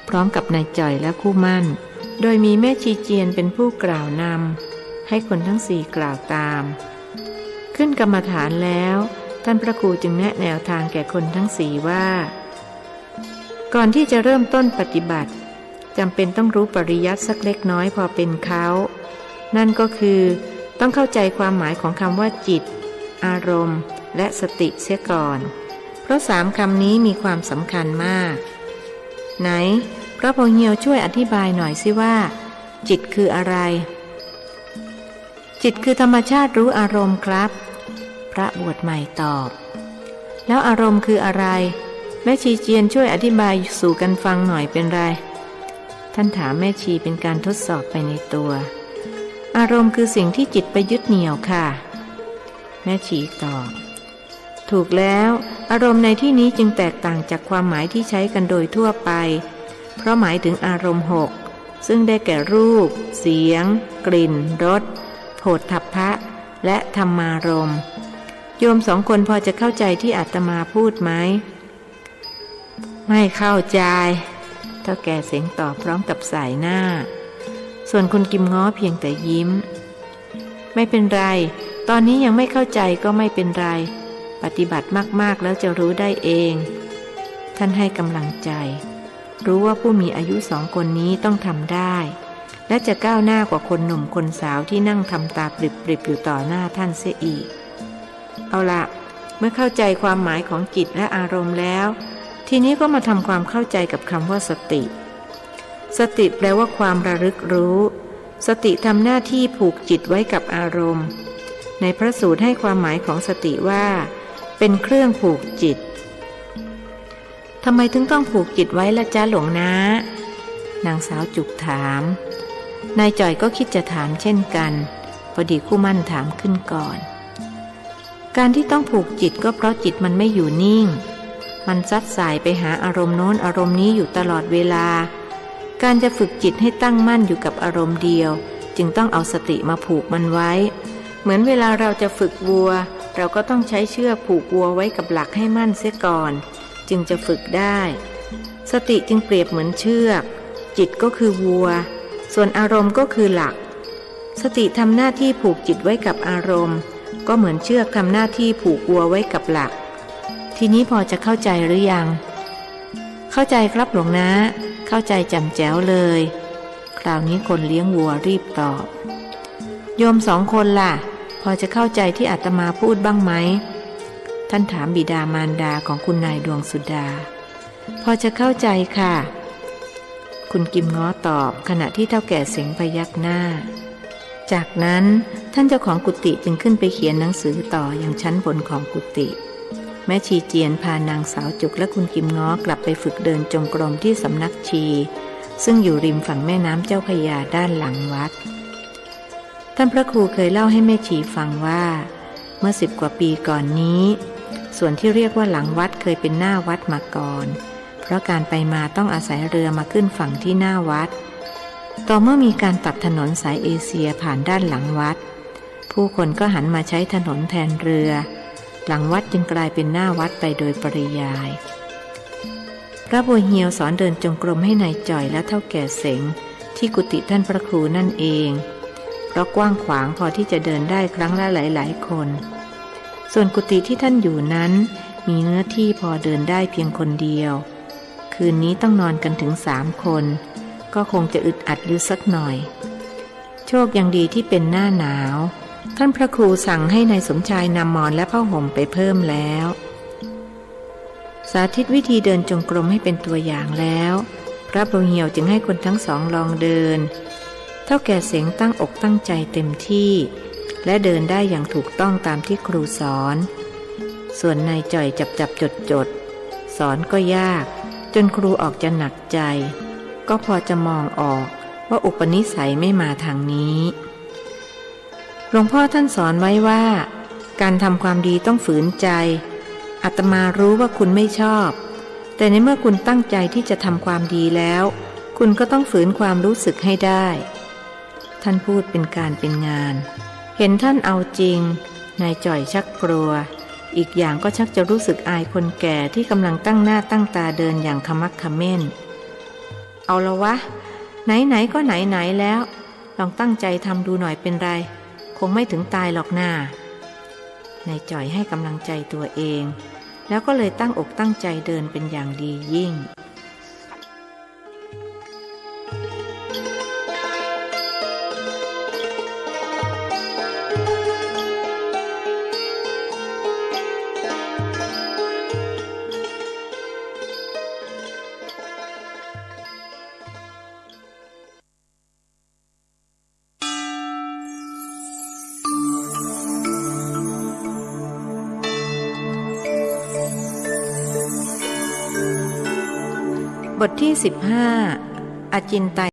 พร้อมกับนายจ่อยและคู่มั่นโดยมีแม่ชีเจียนเป็นผู้กล่าวนำให้คนทั้ง4กล่าวตามขึ้นกรรมฐานแล้วท่านพระครูจึงแนะแนวทางแก่คนทั้ง4ว่าก่อนที่จะเริ่มต้นปฏิบัติจำเป็นต้องรู้ปริยัติสักเล็กน้อยพอเป็นเขานั่นก็คือต้องเข้าใจความหมายของคำว่าจิตอารมณ์และสติเสียก่อนเพราะ3 คำนี้มีความสำคัญมากไหนพระโพเฮียวช่วยอธิบายหน่อยสิว่าจิตคืออะไรจิตคือธรรมชาติรู้อารมณ์ครับพระบวชใหม่ตอบแล้วอารมณ์คืออะไรแม่ชีเจียนช่วยอธิบายสู่กันฟังหน่อยเป็นไรท่านถามแม่ชีเป็นการทดสอบไปในตัวอารมณ์คือสิ่งที่จิตไปยึดเหนี่ยวค่ะแม่ชีตอบถูกแล้วอารมณ์ในที่นี้จึงแตกต่างจากความหมายที่ใช้กันโดยทั่วไปเพราะหมายถึงอารมณ์6ซึ่งได้แก่รูปเสียงกลิ่นรสโผฏฐัพพะและธรรมารมณ์โยม2 คนพอจะเข้าใจที่อาตมาพูดไหมไม่เข้าใจเฒ่าแก่เสงตอบพร้อมกับสายหน้าส่วนคุณกิมง้อเพียงแต่ยิ้มไม่เป็นไรตอนนี้ยังไม่เข้าใจก็ไม่เป็นไรปฏิบัติมากๆแล้วจะรู้ได้เองท่านให้กำลังใจรู้ว่าผู้มีอายุ2 คนนี้ต้องทำได้และจะก้าวหน้ากว่าคนหนุ่มคนสาวที่นั่งทำตาปริบๆอยู่ต่อหน้าท่านเสียอีกเอาละเมื่อเข้าใจความหมายของจิตและอารมณ์แล้วทีนี้ก็มาทำความเข้าใจกับคำว่าสติสติแปลว่าความระลึกรู้สติทำหน้าที่ผูกจิตไว้กับอารมณ์ในพระสูตรให้ความหมายของสติว่าเป็นเครื่องผูกจิตทำไมถึงต้องผูกจิตไว้ละจ๊ะหลวงนานางสาวจุกถามนายจ่อยก็คิดจะถามเช่นกันพอดีคู่มั่นถามขึ้นก่อนการที่ต้องผูกจิตก็เพราะจิตมันไม่อยู่นิ่งมันซัดสายไปหาอารมณ์โน้นอารมณ์นี้อยู่ตลอดเวลาการจะฝึกจิตให้ตั้งมั่นอยู่กับอารมณ์เดียวจึงต้องเอาสติมาผูกมันไว้เหมือนเวลาเราจะฝึกวัวเราก็ต้องใช้เชือกผูกวัวไว้กับหลักให้มั่นเสียก่อนจึงจะฝึกได้สติจึงเปรียบเหมือนเชือกจิตก็คือวัวส่วนอารมณ์ก็คือหลักสติทำหน้าที่ผูกจิตไว้กับอารมณ์ก็เหมือนเชือกทำหน้าที่ผูกวัวไว้กับหลักทีนี้พอจะเข้าใจหรือยังเข้าใจครับหลวงนะเข้าใจแจ่มแจ๋วเลยคราวนี้คนเลี้ยงวัวรีบตอบโยม2 คนล่ะพอจะเข้าใจที่อาตมาพูดบ้างไหมท่านถามบิดามารดาของคุณนายดวงสุดาพอจะเข้าใจค่ะคุณกิมง้อตอบขณะที่เฒ่าแก่เสงพยักหน้าจากนั้นท่านเจ้าของกุฏิจึงขึ้นไปเขียนหนังสือต่อยังชั้นบนของกุฏิแม่ชีเจียนพานางสาวจุกและคุณกิมง้อกลับไปฝึกเดินจงกรมที่สำนักชีซึ่งอยู่ริมฝั่งแม่น้ำเจ้าพระยาด้านหลังวัดท่านพระครูเคยเล่าให้แม่ชีฟังว่าเมื่อ10 กว่าปีก่อนนี้ส่วนที่เรียกว่าหลังวัดเคยเป็นหน้าวัดมาก่อนเพราะการไปมาต้องอาศัยเรือมาขึ้นฝั่งที่หน้าวัดต่อเมื่อมีการตัดถนนสายเอเชียผ่านด้านหลังวัดผู้คนก็หันมาใช้ถนนแทนเรือหลังวัดจึงกลายเป็นหน้าวัดไปโดยปริยายพระบัวเหียวสอนเดินจงกรมให้นายจ่อยและเฒ่าแก่เสงที่กุฏิท่านพระครูนั่นเองเพราะกว้างขวางพอที่จะเดินได้ครั้งละหลายๆคนส่วนกุฏิที่ท่านอยู่นั้นมีเนื้อที่พอเดินได้เพียงคนเดียวคืนนี้ต้องนอนกันถึง3 คนก็คงจะอึดอัดอยู่สักหน่อยโชคยังดีที่เป็นหน้าหนาวท่านพระครูสั่งให้นายสมชายนำหมอนและผ้าห่มไปเพิ่มแล้วสาธิตวิธีเดินจงกรมให้เป็นตัวอย่างแล้วพระบัวเหียวจึงให้คนทั้ง2ลองเดินเฒ่าแก่เสงตั้งอกตั้งใจเต็มที่และเดินได้อย่างถูกต้องตามที่ครูสอนส่วนนายจ่อยจับจดสอนก็ยากจนครูออกจะหนักใจก็พอจะมองออกว่าอุปนิสัยไม่มาทางนี้หลวงพ่อท่านสอนไว้ว่าการทำความดีต้องฝืนใจ อาตมารู้ว่าคุณไม่ชอบแต่ในเมื่อคุณตั้งใจที่จะทำความดีแล้วคุณก็ต้องฝืนความรู้สึกให้ได้ท่านพูดเป็นการเป็นงานเห็นท่านเอาจริงนายจ่อยชักกลัวอีกอย่างก็ชักจะรู้สึกอายคนแก่ที่กำลังตั้งหน้าตั้งตาเดินอย่างขมักเขม้นเอาละวะไหนก็ไหนแล้วลองตั้งใจทำดูหน่อยเป็นไรคงไม่ถึงตายหรอกหน้านายจ่อยให้กำลังใจตัวเองแล้วก็เลยตั้งอกตั้งใจเดินเป็นอย่างดียิ่งบทที่15อจินไตย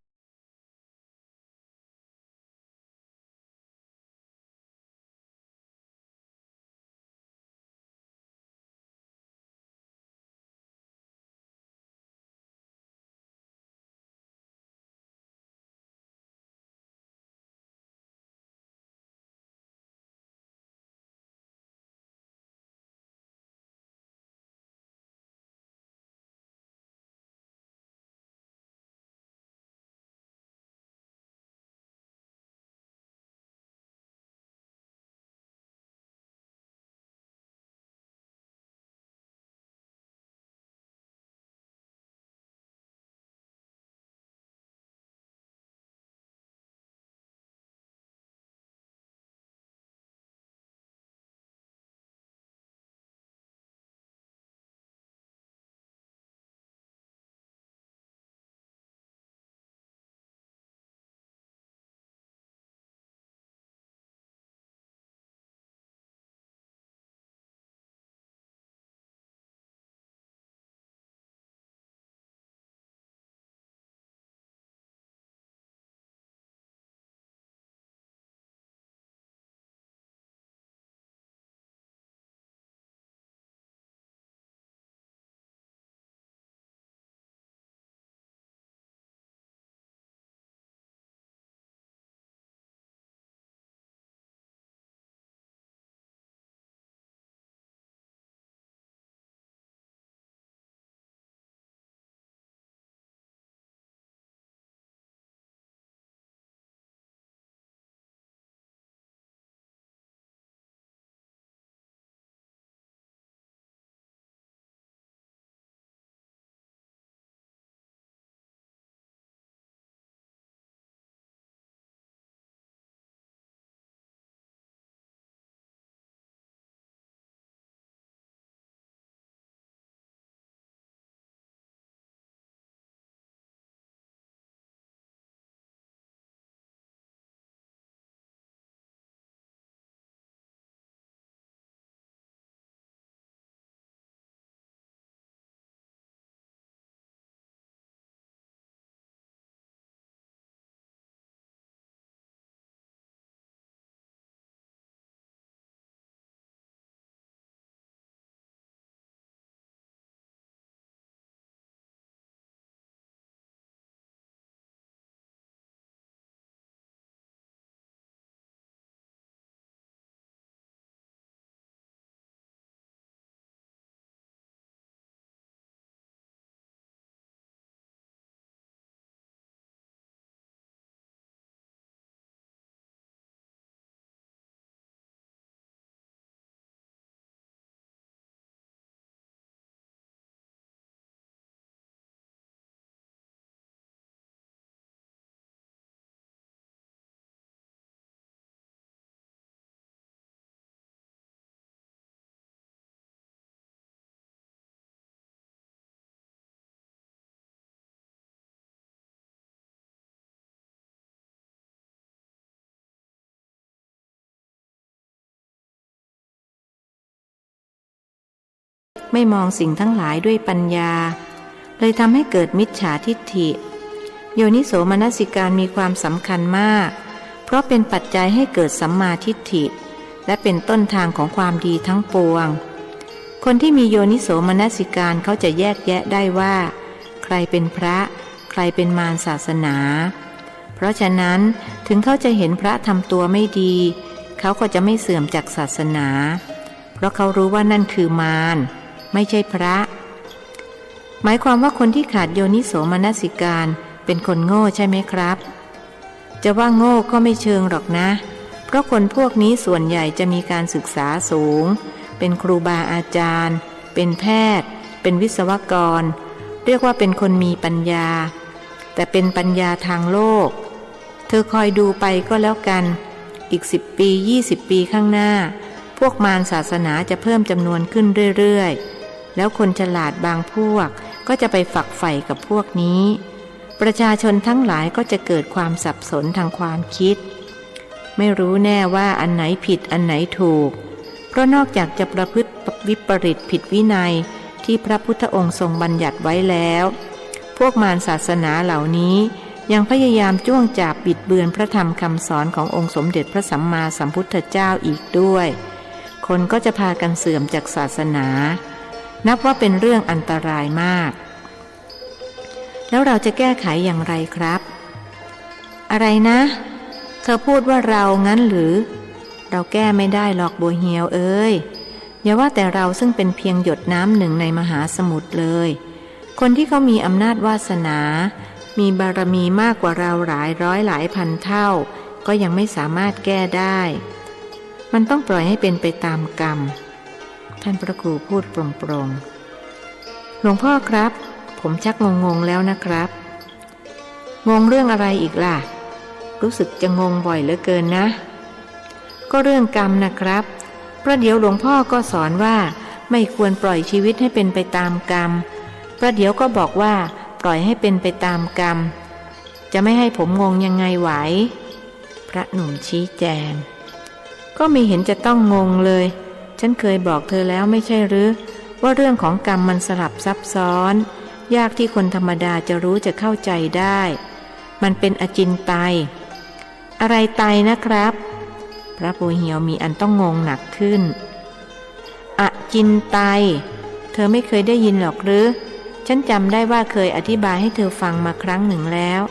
ไม่มองสิ่งทั้งหลายด้วยปัญญาเลยทำให้เกิดมิจฉาทิฏฐิโยนิโสมนสิการมีความสำคัญมากเพราะเป็นปัจจัยให้เกิดสัมมาทิฏฐิและเป็นต้นทางของความดีทั้งปวงค คนที่มีโยนิโสมนสิการเขาจะแยกแยะได้ว่าใครเป็นพระใครเป็นมารศาสนาเพราะฉะนั้นถึงเขาจะเห็นพระทำตัวไม่ดีเขาก็จะไม่เสื่อมจากศาสนาเพราะเขารู้ว่านั่นคือมารไม่ใช่พระหมายความว่าคนที่ขาดโยนิโสมนสิการเป็นคนโง่ใช่ไหมครับจะว่าโง่ก็ไม่เชิงหรอกนะเพราะคนพวกนี้ส่วนใหญ่จะมีการศึกษาสูงเป็นครูบาอาจารย์เป็นแพทย์เป็นวิศวกรเรียกว่าเป็นคนมีปัญญาแต่เป็นปัญญาทางโลกเธอคอยดูไปก็แล้วกันอีก10 ปี20 ปีข้างหน้าพวกมารศาสนาจะเพิ่มจำนวนขึ้นเรื่อยๆแล้วคนฉลาดบางพวกก็จะไปฝักใฝ่กับพวกนี้ประชาชนทั้งหลายก็จะเกิดความสับสนทางความคิดไม่รู้แน่ว่าอันไหนผิดอันไหนถูกเพราะนอกจากจะประพฤติวิปริตผิดวินัยที่พระพุทธองค์ทรงบัญญัติไว้แล้วพวกมารศาสนาเหล่านี้ยังพยายามจ้วงจาบบิดเบือนพระธรรมคำสอนขององค์สมเด็จพระสัมมาสัมพุทธเจ้าอีกด้วยคนก็จะพากันเสื่อมจากศาสนานับว่าเป็นเรื่องอันตรายมากแล้วเราจะแก้ไขอย่างไรครับอะไรนะเธอพูดว่าเรางั้นหรือเราแก้ไม่ได้หรอกบัวเหียวเอ้ยอย่าว่าแต่เราซึ่งเป็นเพียงหยดน้ำหนึ่งในมหาสมุทรเลยคนที่เขามีอำนาจวาสนามีบารมีมากกว่าเราหลายร้อยหลายพันเท่าก็ยังไม่สามารถแก้ได้มันต้องปล่อยให้เป็นไปตามกรรมท่านพระครูพูดโปร่งๆหลวงพ่อครับผมชักงงแล้วนะครับงงเรื่องอะไรอีกล่ะรู้สึกจะงงบ่อยเหลือเกินนะก็เรื่องกรรมนะครับประเดี๋ยวหลวงพ่อก็สอนว่าไม่ควรปล่อยชีวิตให้เป็นไปตามกรรมประเดี๋ยวก็บอกว่าปล่อยให้เป็นไปตามกรรมจะไม่ให้ผมงงยังไงไหวพระหนุ่มชี้แจงก็ไม่เห็นจะต้องงงเลยฉันเคยบอกเธอแล้วไม่ใช่หรือว่าเรื่องของกรรมมันสลับซับซ้อนยากที่คนธรรมดาจะรู้จะเข้าใจได้มันเป็นอจินไตยอะไรไตยนะครับพระบัวเหียวมีอันต้องงงหนักขึ้นอจินไตยเธอไม่เคยได้ยินหรอกหรือฉันจำได้ว่าเคยอธิบายให้เธอฟังมาครั้งหนึ่งแล้ว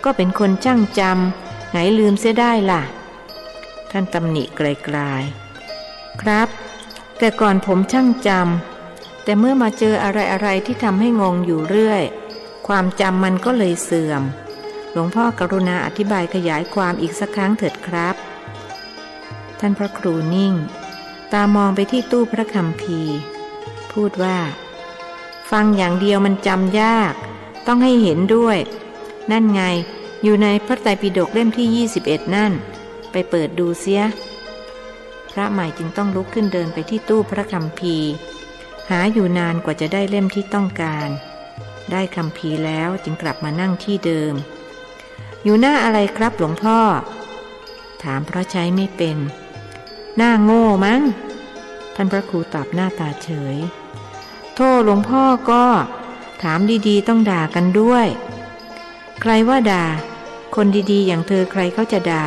ก็เป็นคนช่างจำไหนลืมเสียได้ล่ะท่านตำหนิไกลๆครับแต่ก่อนผมช่างจำแต่เมื่อมาเจออะไรๆที่ทำให้งงอยู่เรื่อยความจำมันก็เลยเสื่อมหลวงพ่อกรุณาอธิบายขยายความอีกสักครั้งเถิดครับท่านพระครูนิ่งตามองไปที่ตู้พระคัมภีร์พูดว่าฟังอย่างเดียวมันจำยากต้องให้เห็นด้วยนั่นไงอยู่ในพระไตรปิฎกเล่มที่21นั่นไปเปิดดูเสียพระใหม่จึงต้องลุกขึ้นเดินไปที่ตู้พระคัมภีร์หาอยู่นานกว่าจะได้เล่มที่ต้องการได้คัมภีร์แล้วจึงกลับมานั่งที่เดิมอยู่หน้าอะไรครับหลวงพ่อถามเพราะใช้ไม่เป็นหน้าโง่มั้งท่านพระครูตอบหน้าตาเฉยโธ่หลวงพ่อก็ถามดีๆต้องด่ากันด้วยใครว่าด่าคนดีๆอย่างเธอใครเขาจะด่า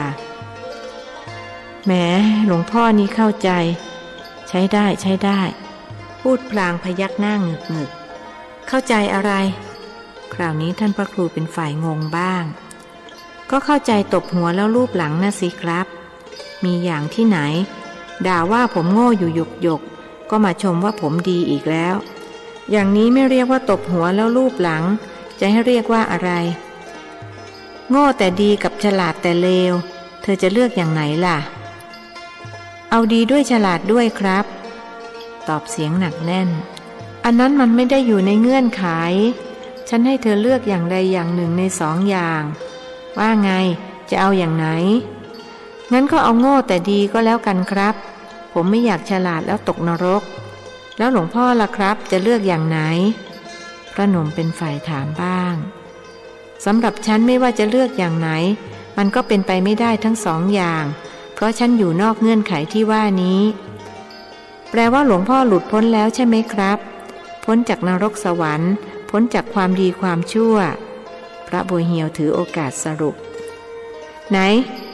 แหมหลวงพ่อนี่เข้าใจใช้ได้พูดพลางพยักหน้าหงึกเข้าใจอะไรคราวนี้ท่านพระครูเป็นฝ่ายงงบ้างก็เข้าใจตบหัวแล้วลูบหลังนะสิครับมีอย่างที่ไหนด่าว่าผมโง่อยู่หยกก็มาชมว่าผมดีอีกแล้วอย่างนี้ไม่เรียกว่าตบหัวแล้วลูบหลังจะให้เรียกว่าอะไรโง่แต่ดีกับฉลาดแต่เลวเธอจะเลือกอย่างไหนล่ะเอาดีด้วยฉลาดด้วยครับตอบเสียงหนักแน่นอันนั้นมันไม่ได้อยู่ในเงื่อนไขฉันให้เธอเลือกอย่างใดอย่างหนึ่งใน2 อย่างว่าไงจะเอาอย่างไหนงั้นก็เอาโง่แต่ดีก็แล้วกันครับผมไม่อยากฉลาดแล้วตกนรกแล้วหลวงพ่อล่ะครับจะเลือกอย่างไหนพระหนุ่มเป็นฝ่ายถามบ้างสำหรับฉันไม่ว่าจะเลือกอย่างไหนมันก็เป็นไปไม่ได้ทั้ง2 อย่างเพราะฉันอยู่นอกเงื่อนไขที่ว่านี้แปลว่าหลวงพ่อหลุดพ้นแล้วใช่ไหมครับพ้นจากนรกสวรรค์พ้นจากความดีความชั่วพระบัวเหียวถือโอกาสสรุปไหน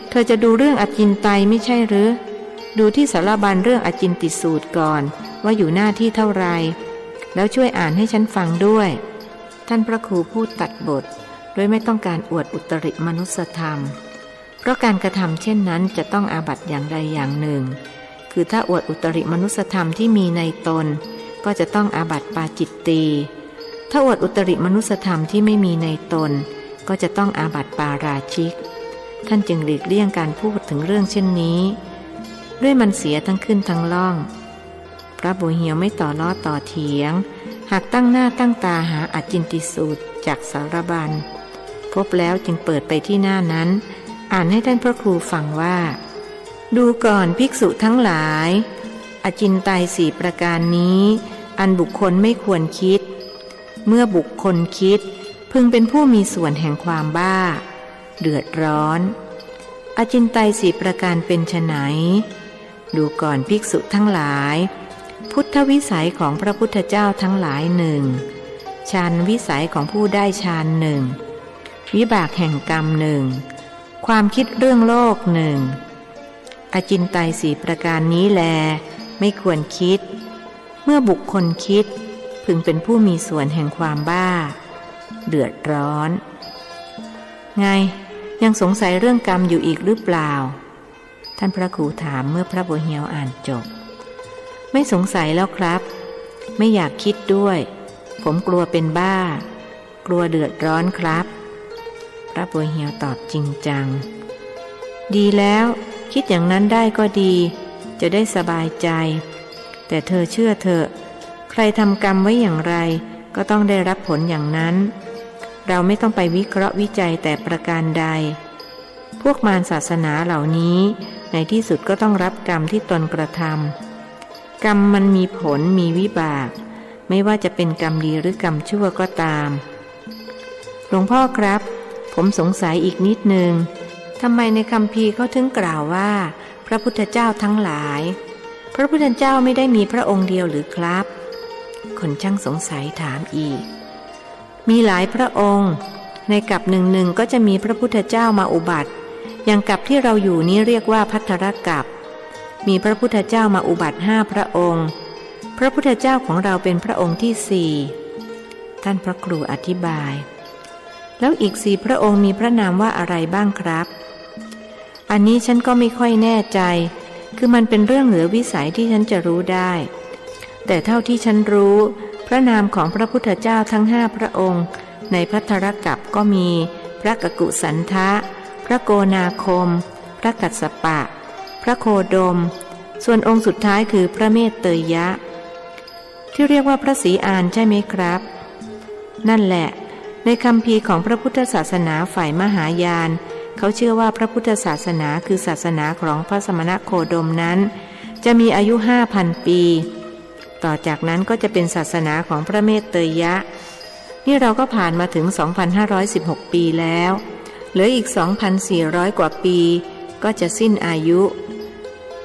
เธอจะดูเรื่องอจินไตยไม่ใช่หรือ ดูที่สารบัญเรื่องอจินติสูตรก่อนว่าอยู่หน้าที่เท่าไรแล้วช่วยอ่านให้ฉันฟังด้วยท่านพระครูพูดตัดบทโดยไม่ต้องการอวดอุตริมนุสธรรมเพราะการกระทำเช่นนั้นจะต้องอาบัติอย่างใดอย่างหนึ่งคือถ้าอวดอุตริมนุสธรรมที่มีในตนก็จะต้องอาบัติปาจิตตีถ้าอวดอุตริมนุสธรรมที่ไม่มีในตนก็จะต้องอาบัติปาราชิกท่านจึงหลีกเลี่ยงการพูดถึงเรื่องเช่นนี้ด้วยมันเสียทั้งขึ้นทั้งล่องพระบัวเหียวไม่ต่อล้อต่อเถียงหากตั้งหน้าตั้งตาหาอจินติสูตรจากสารบัญพบแล้วจึงเปิดไปที่หน้านั้นอ่านให้ท่านพระครูฟังว่าดูก่อนภิกษุทั้งหลายอจินไตย4ประการนี้อันบุคคลไม่ควรคิดเมื่อบุคคลคิดพึงเป็นผู้มีส่วนแห่งความบ้าเดือดร้อนอจินไตย4ประการเป็นไฉนดูก่อนภิกษุทั้งหลายพุทธวิสัยของพระพุทธเจ้าทั้งหลายหนึ่งฌานวิสัยของผู้ได้ฌานหนึ่งวิบากแห่งกรรมหนึ่งความคิดเรื่องโลกหนึ่งอจินไตย4ประการนี้แลไม่ควรคิดเมื่อบุคคลคิดพึงเป็นผู้มีส่วนแห่งความบ้าเดือดร้อนไงยังสงสัยเรื่องกรรมอยู่อีกหรือเปล่าท่านพระครูถามเมื่อพระบัวเหียวอ่านจบไม่สงสัยแล้วครับไม่อยากคิดด้วยผมกลัวเป็นบ้ากลัวเดือดร้อนครับพระบัวเหียวตอบจริงจังดีแล้วคิดอย่างนั้นได้ก็ดีจะได้สบายใจแต่เธอเชื่อเถอะใครทำกรรมไว้อย่างไรก็ต้องได้รับผลอย่างนั้นเราไม่ต้องไปวิเคราะห์วิจัยแต่ประการใดพวกมารศาสนาเหล่านี้ในที่สุดก็ต้องรับกรรมที่ตนกระทำกรรมมันมีผลมีวิบากไม่ว่าจะเป็นกรรมดีหรือกรรมชั่วก็ตามหลวงพ่อครับผมสงสัยอีกนิดนึงทำไมในคัมภีร์เขาถึงกล่าวว่าพระพุทธเจ้าทั้งหลายพระพุทธเจ้าไม่ได้มีพระองค์เดียวหรือครับคนช่างสงสัยถามอีกมีหลายพระองค์ในกัปหนึ่งก็จะมีพระพุทธเจ้ามาอุบัติอย่างกัปที่เราอยู่นี้เรียกว่าภัทรกัปมีพระพุทธเจ้ามาอุบัติ5พระองค์พระพุทธเจ้าของเราเป็นพระองค์ที่4ท่านพระครูอธิบายแล้วอีก4พระองค์มีพระนามว่าอะไรบ้างครับอันนี้ฉันก็ไม่ค่อยแน่ใจคือมันเป็นเรื่องเหลือวิสัยที่ฉันจะรู้ได้แต่เท่าที่ฉันรู้พระนามของพระพุทธเจ้าทั้ง5พระองค์ในภัทรกัปก็มีพระกกุสันทะพระโกนาคมพระกัสสปะพระโคดมส่วนองค์สุดท้ายคือพระเมตเตยะที่เรียกว่าพระศรีอานใช่ไหมครับนั่นแหละในคัมภีร์ของพระพุทธศาสนาฝ่ายมหายานเขาเชื่อว่าพระพุทธศาสนาคือศาสนาของพระสมณโคดมนั้นจะมีอายุ 5,000 ปีต่อจากนั้นก็จะเป็นศาสนาของพระเมตเตยะนี่เราก็ผ่านมาถึง 2,516 ปีแล้วเหลืออีก 2,400 กว่าปีก็จะสิ้นอายุ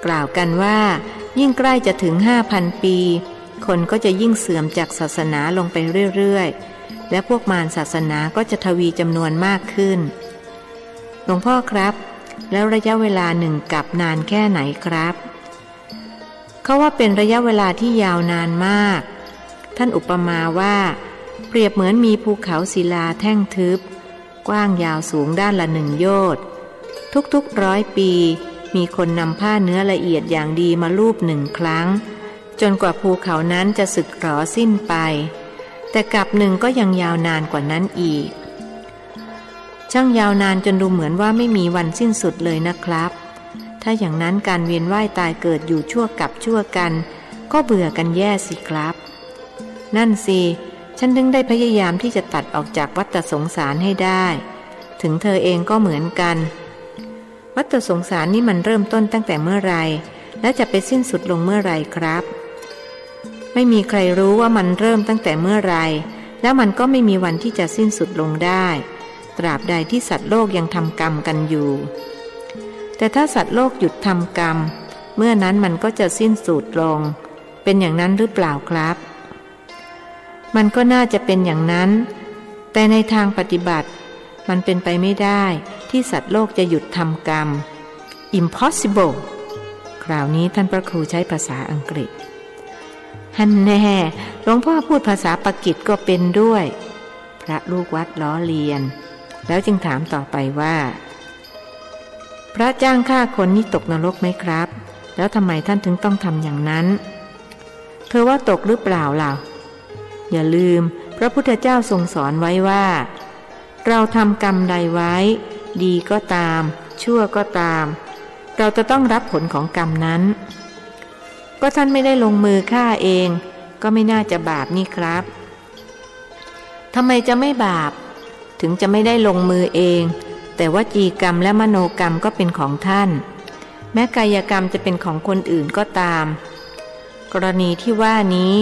กล่าวกันว่ายิ่งใกล้จะถึง 5,000 ปีคนก็จะยิ่งเสื่อมจากศาสนาลงไปเรื่อยๆและพวกมารศาสนาก็จะทวีจำนวนมากขึ้นหลวงพ่อครับแล้วระยะเวลา1กัปนานแค่ไหนครับเขาว่าเป็นระยะเวลาที่ยาวนานมากท่านอุปมาว่าเปรียบเหมือนมีภูเขาศิลาแท่งทึบกว้างยาวสูงด้านละ1 โยชน์ทุกๆ100 ปีมีคนนำผ้าเนื้อละเอียดอย่างดีมาลูบ1 ครั้งจนกว่าภูเขานั้นจะสึกหรอสิ้นไปแต่กัปหนึ่งก็ยังยาวนานกว่านั้นอีกช่างยาวนานจนดูเหมือนว่าไม่มีวันสิ้นสุดเลยนะครับถ้าอย่างนั้นการเวียนว่ายตายเกิดอยู่ชั่วกับชั่วกันก็เบื่อกันแย่สิครับนั่นสิฉันถึงได้พยายามที่จะตัดออกจากวัฏสงสารให้ได้ถึงเธอเองก็เหมือนกันวัฏสงสารนี่มันเริ่มต้นตั้งแต่เมื่อไรและจะไปสิ้นสุดลงเมื่อไรครับไม่มีใครรู้ว่ามันเริ่มตั้งแต่เมื่อไรแล้วมันก็ไม่มีวันที่จะสิ้นสุดลงได้ตราบใดที่สัตว์โลกยังทำกรรมกันอยู่แต่ถ้าสัตว์โลกหยุดทำกรรมเมื่อนั้นมันก็จะสิ้นสุดลงเป็นอย่างนั้นหรือเปล่าครับมันก็น่าจะเป็นอย่างนั้นแต่ในทางปฏิบัติมันเป็นไปไม่ได้ที่สัตว์โลกจะหยุดทำกรรม impossible ใ คราวนี้ท่านพระครูใช้ภาษาอังกฤษฮันแน่หลวงพ่อพูดภาษาปากีสก็เป็นด้วยพระลูกวัดล้อเลียนแล้วจึงถามต่อไปว่าพระจ้างฆ่าคนนี่ตกนรกไหมครับแล้วทำไมท่านถึงต้องทำอย่างนั้นเธอว่าตกหรือเปล่าล่ะอย่าลืมพระพุทธเจ้าทรงสอนไว้ว่าเราทำกรรมใดไว้ดีก็ตามชั่วก็ตามเราจะต้องรับผลของกรรมนั้นก็ท่านไม่ได้ลงมือฆ่าเองก็ไม่น่าจะบาปนี่ครับทำไมจะไม่บาปถึงจะไม่ได้ลงมือเองแต่วจีกรรมและมโนกรรมก็เป็นของท่านแม้กายกรรมจะเป็นของคนอื่นก็ตามกรณีที่ว่านี้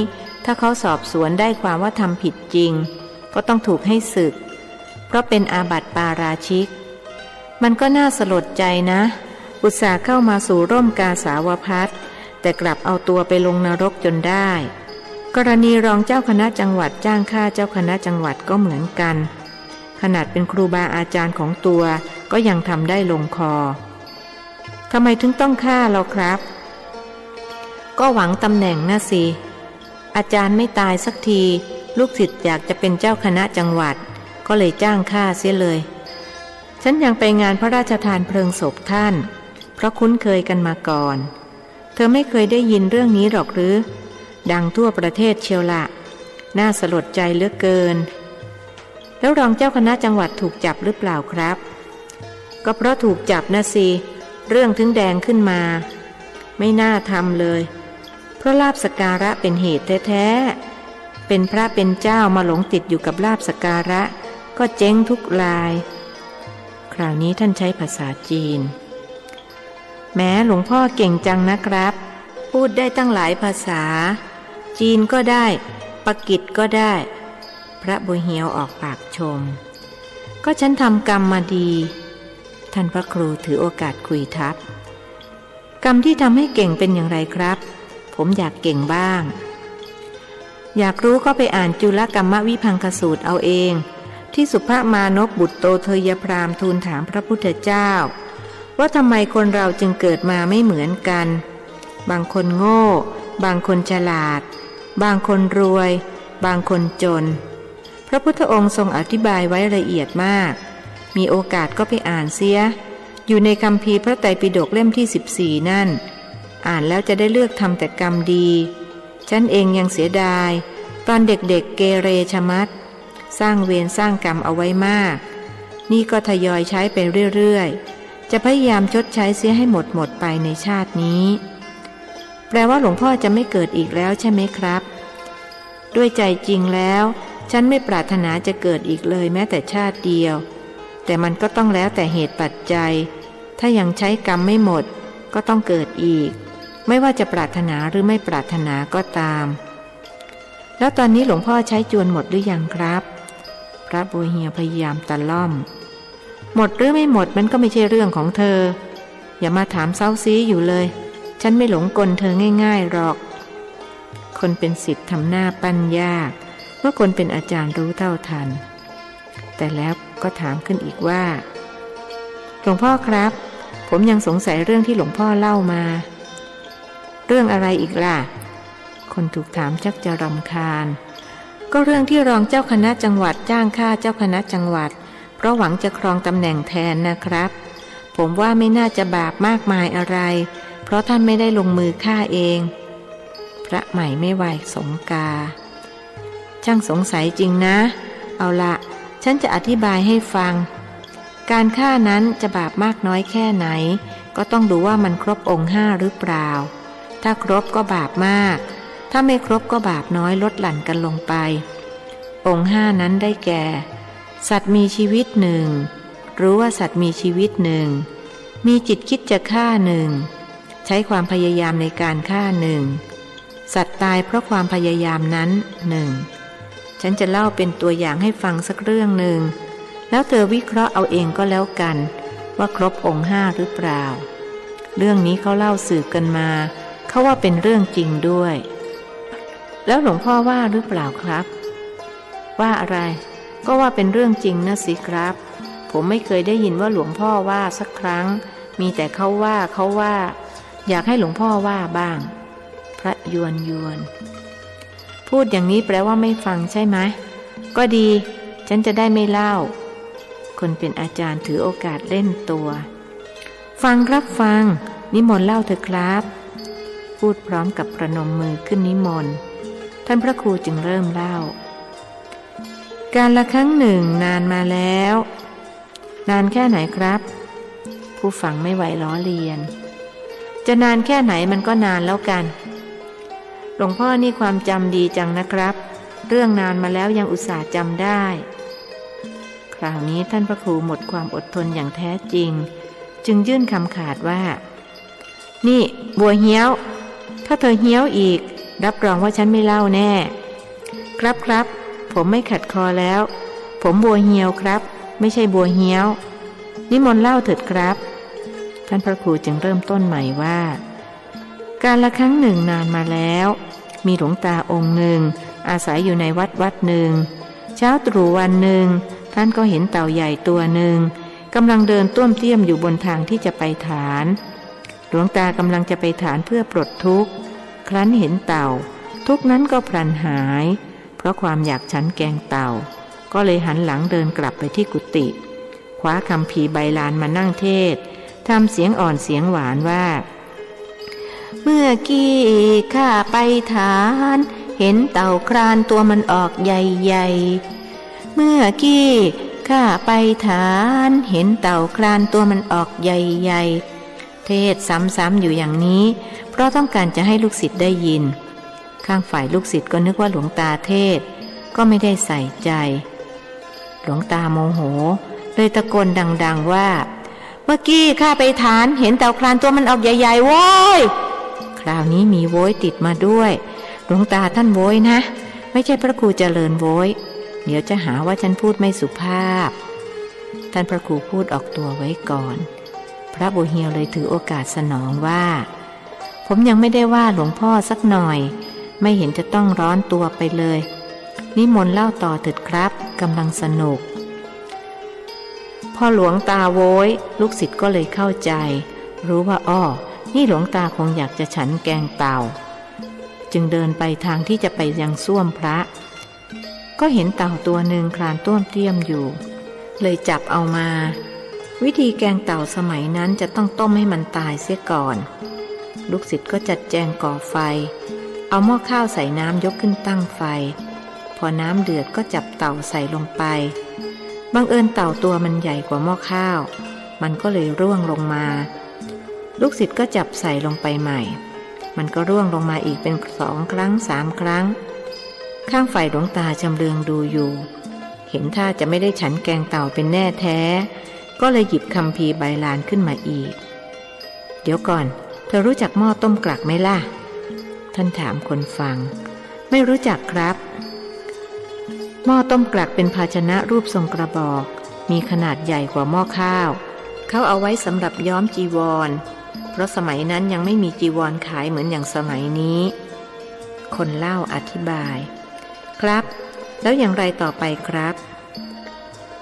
ถ้าเขาสอบสวนได้ความว่าทำผิดจริงก็ต้องถูกให้สึกเพราะเป็นอาบัติปาราชิกมันก็น่าสลดใจนะอุตส่าห์เข้ามาสู่ร่มกาสาวพัสแต่กลับเอาตัวไปลงนรกจนได้กรณีรองเจ้าคณะจังหวัดจ้างฆ่าเจ้าคณะจังหวัดก็เหมือนกันขนาดเป็นครูบาอาจารย์ของตัวก็ยังทำได้ลงคอทำไมถึงต้องฆ่าเราครับก็หวังตำแหน่งนะสิอาจารย์ไม่ตายสักทีลูกศิษย์อยากจะเป็นเจ้าคณะจังหวัดก็เลยจ้างฆ่าเสียเลยฉันยังไปงานพระราชทานเพลิงศพท่านเพราะคุ้นเคยกันมาก่อนเธอไม่เคยได้ยินเรื่องนี้หรอกหรือดังทั่วประเทศเชียวละน่าสลดใจเหลือเกินแล้วรองเจ้าคณะจังหวัดถูกจับหรือเปล่าครับก็เพราะถูกจับนะสิเรื่องถึงแดงขึ้นมาไม่น่าทำเลยเพราะลาภสักการะเป็นเหตุแท้ๆเป็นพระเป็นเจ้ามาหลงติดอยู่กับลาภสักการะก็เจ๊งทุกรายคราวนี้ท่านใช้ภาษาจีนแม้หลวงพ่อเก่งจังนะครับพูดได้ตั้งหลายภาษาจีนก็ได้ปากีสก็ได้พระบุญเหียวออกปากชมก็ฉันทำกรรมมาดีท่านพระครูถือโอกาสคุยทับกรรมที่ทำให้เก่งเป็นอย่างไรครับผมอยากเก่งบ้างอยากรู้ก็ไปอ่านจุลกรรมวิภังคสูตรเอาเองที่สุภมานพบุตรโตเทยพราหมณ์ทูลถามพระพุทธเจ้าว่าทำไมคนเราจึงเกิดมาไม่เหมือนกันบางคนโง่บางคนฉลาดบางคนรวยบางคนจนพระพุทธองค์ทรงอธิบายไว้ละเอียดมากมีโอกาสก็ไปอ่านเสียอยู่ในคัมภีร์พระไตรปิฎกเล่มที่14นั่นอ่านแล้วจะได้เลือกทำแต่กรรมดีฉันเองยังเสียดายตอนเด็กๆเกเรชะมัดสร้างเวรสร้างกรรมเอาไว้มากนี่ก็ทยอยใช้ไปเรื่อยๆจะพยายามชดใช้เสียให้หมดไปในชาตินี้แปลว่าหลวงพ่อจะไม่เกิดอีกแล้วใช่ไหมครับด้วยใจจริงแล้วฉันไม่ปรารถนาจะเกิดอีกเลยแม้แต่ชาติเดียวแต่มันก็ต้องแล้วแต่เหตุปัจจัยถ้ายังใช้กรรมไม่หมดก็ต้องเกิดอีกไม่ว่าจะปรารถนาหรือไม่ปรารถนาก็ตามแล้วตอนนี้หลวงพ่อใช้จวนหมดหรือยังครับพระบัวเหียพยายามตะล่อมหมดหรือไม่หมดมันก็ไม่ใช่เรื่องของเธออย่ามาถามเซ้าซี้อยู่เลยฉันไม่หลงกลเธอง่ายๆหรอกคนเป็นศิษย์ทำหน้าปั้นยากเมื่อคนเป็นอาจารย์รู้เท่าทันแต่แล้วก็ถามขึ้นอีกว่าหลวงพ่อครับผมยังสงสัยเรื่องที่หลวงพ่อเล่ามาเรื่องอะไรอีกล่ะคนถูกถามชักจะรำคาญก็เรื่องที่รองเจ้าคณะจังหวัดจ้างฆ่าเจ้าคณะจังหวัดเพราะหวังจะครองตำแหน่งแทนนะครับผมว่าไม่น่าจะบาปมากมายอะไรเพราะท่านไม่ได้ลงมือฆ่าเองพระใหม่ไม่ไหวสงกาช่างสงสัยจริงนะเอาละฉันจะอธิบายให้ฟังการฆ่านั้นจะบาปมากน้อยแค่ไหนก็ต้องดูว่ามันครบองค์5หรือเปล่าถ้าครบก็บาปมากถ้าไม่ครบก็บาปน้อยลดหลั่นกันลงไปองค์5นั้นได้แก่สัตว์มีชีวิตหนึ่งรู้ว่าสัตว์มีชีวิตหนึ่งมีจิตคิดจะฆ่าหนึ่งใช้ความพยายามในการฆ่าหนึ่งสัตว์ตายเพราะความพยายามนั้นหนึ่งฉันจะเล่าเป็นตัวอย่างให้ฟังสักเรื่องหนึ่งแล้วเธอวิเคราะห์เอาเองก็แล้วกันว่าครบองค์5หรือเปล่าเรื่องนี้เขาเล่าสืบกันมาเขาว่าเป็นเรื่องจริงด้วยแล้วหลวงพ่อว่าหรือเปล่าครับว่าอะไรก็ว่าเป็นเรื่องจริงนะสิครับผมไม่เคยได้ยินว่าหลวงพ่อว่าสักครั้งมีแต่เขาว่า อยากให้หลวงพ่อว่าบ้าง พระยวนพูดอย่างนี้แปลว่าไม่ฟังใช่ไหมก็ดีฉันจะได้ไม่เล่าคนเป็นอาจารย์ถือโอกาสเล่นตัวฟังครับฟังนิมนต์เล่าเถอะครับพูดพร้อมกับประนมมือขึ้นนิมนต์ท่านพระครูจึงเริ่มเล่าการละครั้งหนึ่งนานมาแล้วนานแค่ไหนครับผู้ฟังไม่ไหวล้อเลียนจะนานแค่ไหนมันก็นานแล้วกันหลวงพ่อนี่ความจำดีจังนะครับเรื่องนานมาแล้วยังอุตส่าห์จำได้คราวนี้ท่านพระครูหมดความอดทนอย่างแท้จริงจึงยื่นคำขาดว่านี่บัวเหี้ยวถ้าเธอเหี้ยวอีกรับรองว่าฉันไม่เล่าแน่ครับผมไม่ขัดคอแล้วผมบัวเหี่ยวครับไม่ใช่บัวเหี้ยวนิมนต์เล่าเถิดครับท่านพระครูจึงเริ่มต้นใหม่ว่าการละครั้งหนึ่งนานมาแล้วมีหลวงตาองค์หนึ่งอาศัยอยู่ในวัดหนึ่งเช้าตรู่วันหนึ่งท่านก็เห็นเต่าใหญ่ตัวหนึ่งกำลังเดินต้วมเตี้ยมอยู่บนทางที่จะไปฐานหลวงตากำลังจะไปฐานเพื่อปลดทุกข์ครั้นเห็นเต่าทุกข์นั้นก็พลันหายเพราะความอยากฉันแกงเต่าก็เลยหันหลังเดินกลับไปที่กุฏิคว้าคัมภีร์ใบลานมานั่งเทศทำเสียงอ่อนเสียงหวานว่าเมื่อกี้ข้าไปฐานเห็นเต่าครานตัวมันออกใหญ่ๆเมื่อกี้ข้าไปฐานเห็นเต่าครานตัวมันออกใหญ่ๆเทศซ้ำๆอยู่อย่างนี้เพราะต้องการจะให้ลูกศิษย์ได้ยินข้างฝ่ายลูกศิษย์ก็นึกว่าหลวงตาเทศก็ไม่ได้ใส่ใจหลวงตาโมโหเลยตะโกนดังๆว่าเมื่อกี้ข้าไปฐานเห็นเต่าคลานตัวมันออกใหญ่ๆโว้ยคราวนี้มีโว้ยติดมาด้วยหลวงตาท่านโว้ยนะไม่ใช่พระครูเจริญโว้ยเดี๋ยวจะหาว่าฉันพูดไม่สุภาพท่านพระครูพูดออกตัวไว้ก่อนพระบัวเหียวเลยถือโอกาสสนองว่าผมยังไม่ได้ว่าหลวงพ่อสักหน่อยไม่เห็นจะต้องร้อนตัวไปเลยนิมนต์เล่าต่อเถิดครับกำลังสนุกพอหลวงตาโว้ยลูกศิษย์ก็เลยเข้าใจรู้ว่าอ้อนี่หลวงตาคงอยากจะฉันแกงเต่าจึงเดินไปทางที่จะไปยังส้วมพระก็เห็นเต่าตัวหนึ่งคลานต้วมเตี้ยมอยู่เลยจับเอามาวิธีแกงเต่าสมัยนั้นจะต้องต้มให้มันตายเสียก่อนลูกศิษย์ก็จัดแจงก่อไฟเอาหม้อข้าวใส่น้ำยกขึ้นตั้งไฟพอน้ำเดือดก็จับเต่าใส่ลงไปบังเอิญเต่าตัวมันใหญ่กว่าหม้อข้าวมันก็เลยร่วงลงมาลูกศิษย์ก็จับใส่ลงไปใหม่มันก็ร่วงลงมาอีกเป็น2 ครั้ง 3 ครั้งข้างฝ่ายหลวงตาจำเรืองดูอยู่เห็นท่าจะไม่ได้ฉันแกงเต่าเป็นแน่แท้ก็เลยหยิบคัมภีร์ใบลานขึ้นมาอีกเดี๋ยวก่อนเธอรู้จักหม้อต้มกลักไหมล่ะท่านถามคนฟังไม่รู้จักครับหม้อต้มกลักเป็นภาชนะรูปทรงกระบอกมีขนาดใหญ่กว่าหม้อข้าวเขาเอาไว้สำหรับย้อมจีวรเพราะสมัยนั้นยังไม่มีจีวรขายเหมือนอย่างสมัยนี้คนเล่าอธิบายครับแล้วอย่างไรต่อไปครับ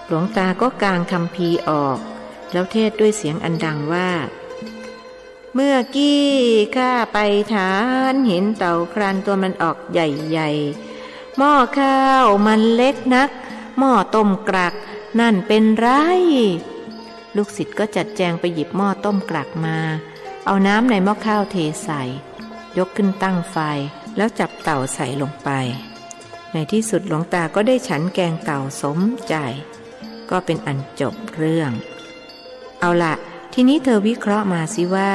หลวงตาก็กางคัมภีร์ออกแล้วเทศด้วยเสียงอันดังว่าเมื่อกี้ข้าไปฐานเห็นเต่าครานตัวมันออกใหญ่ๆหม้อข้าวมันเล็กนักหม้อต้มกลักนั่นเป็นไรลูกศิษย์ก็จัดแจงไปหยิบหม้อต้มกลักมาเอาน้ำในหม้อข้าวเทใส่ยกขึ้นตั้งไฟแล้วจับเต่าใส่ลงไปในที่สุดหลวงตาก็ได้ฉันแกงเต่าสมใจก็เป็นอันจบเรื่องเอาล่ะทีนี้เธอวิเคราะห์มาสิว่า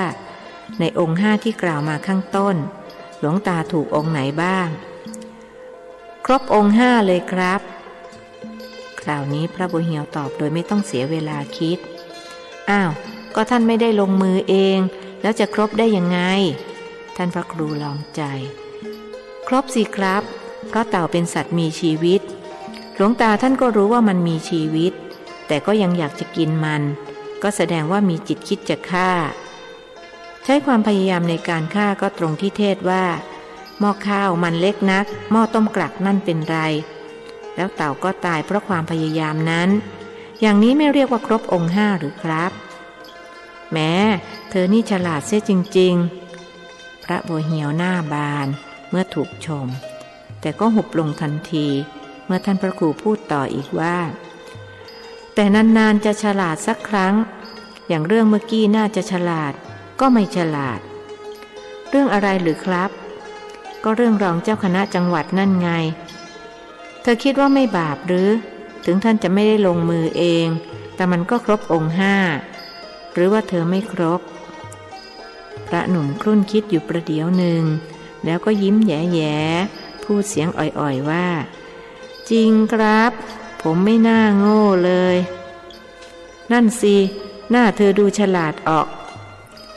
ในองค์5ที่กล่าวมาข้างต้นหลวงตาถูกองค์ไหนบ้างครบองค์5เลยครับคราวนี้พระบัวเหียวตอบโดยไม่ต้องเสียเวลาคิดอ้าวก็ท่านไม่ได้ลงมือเองแล้วจะครบได้ยังไงท่านพระครูลองใจครบสิครับเพราะเต่าเป็นสัตว์มีชีวิตหลวงตาท่านก็รู้ว่ามันมีชีวิตแต่ก็ยังอยากจะกินมันก็แสดงว่ามีจิตคิดจะฆ่าใช้ความพยายามในการฆ่าก็ตรงที่เทศว่าหม้อข้าวมันเล็กนักหม้อต้มกลักนั่นเป็นไรแล้วเต่าก็ตายเพราะความพยายามนั้นอย่างนี้ไม่เรียกว่าครบองค์5หรือครับ แม้เธอนี่ฉลาดเสียจริงๆพระบัวเหียวหน้าบานเมื่อถูกชมแต่ก็หุบลงทันทีเมื่อท่านพระครูพูดต่ออีกว่าแต่นานๆจะฉลาดสักครั้งอย่างเรื่องเมื่อกี้น่าจะฉลาดก็ไม่ฉลาดเรื่องอะไรหรือครับก็เรื่องรองเจ้าคณะจังหวัดนั่นไงเธอคิดว่าไม่บาปหรือถึงท่านจะไม่ได้ลงมือเองแต่มันก็ครบองค์ห้าหรือว่าเธอไม่ครบพระหนุ่มครุ่นคิดอยู่ประเดี๋ยวหนึ่งแล้วก็ยิ้มแย่ๆพูดเสียงอ่อยๆว่าจริงครับผมไม่น่าโง่เลยนั่นสิหน้าเธอดูฉลาดออก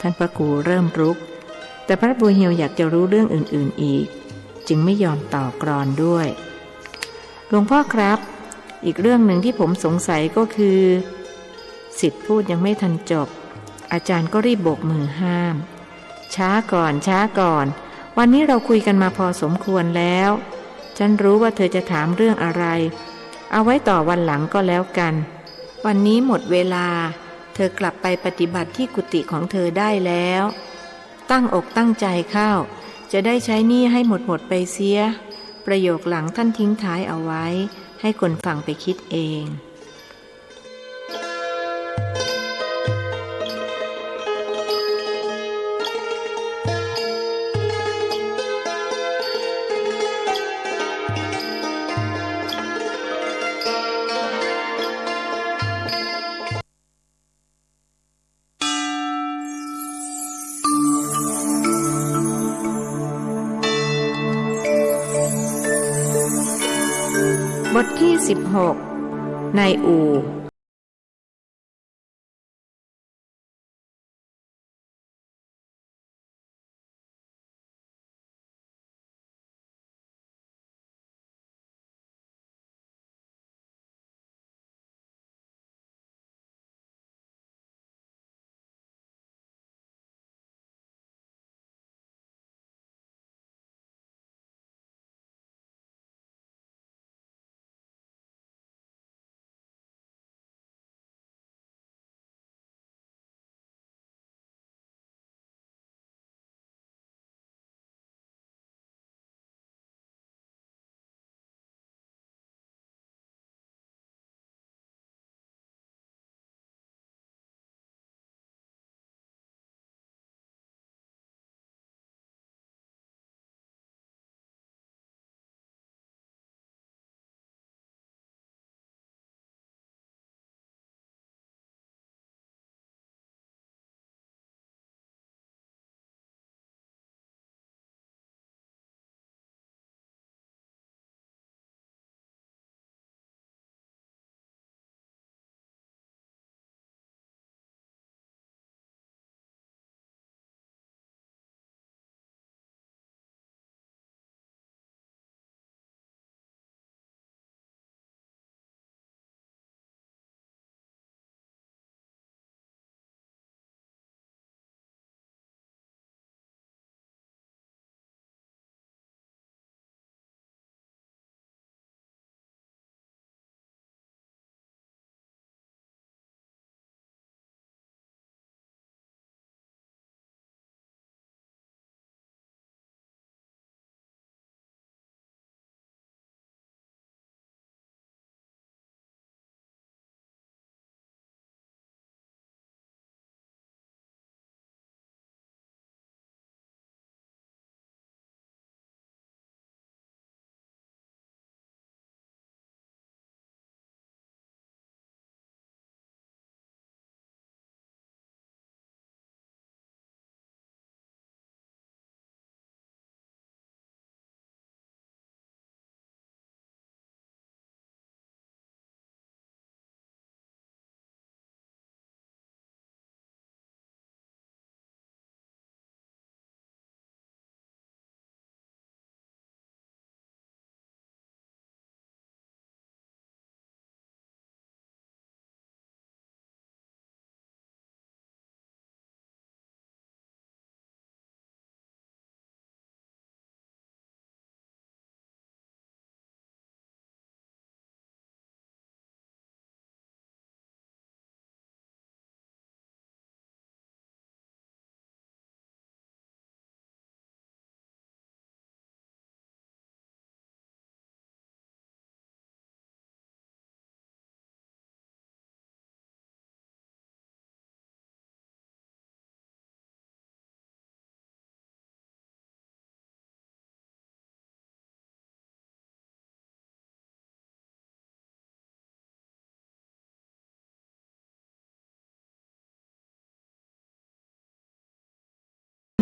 ท่านพระครูเริ่มรุกแต่พระบัวเหียวอยากจะรู้เรื่องอื่นๆอีกจึงไม่ยอมต่อกรอนด้วยหลวงพ่อครับอีกเรื่องหนึ่งที่ผมสงสัยก็คือศิษย์พูดยังไม่ทันจบอาจารย์ก็รีบโบกมือห้ามช้าก่อนวันนี้เราคุยกันมาพอสมควรแล้วฉันรู้ว่าเธอจะถามเรื่องอะไรเอาไว้ต่อวันหลังก็แล้วกันวันนี้หมดเวลาเธอกลับไปปฏิบัติที่กุฏิของเธอได้แล้วตั้งอกตั้งใจเข้าจะได้ใช้หนี้ให้หมดไปเสียประโยคหลังท่านทิ้งท้ายเอาไว้ให้คนฟังไปคิดเอง บทที่ 16 นายอู่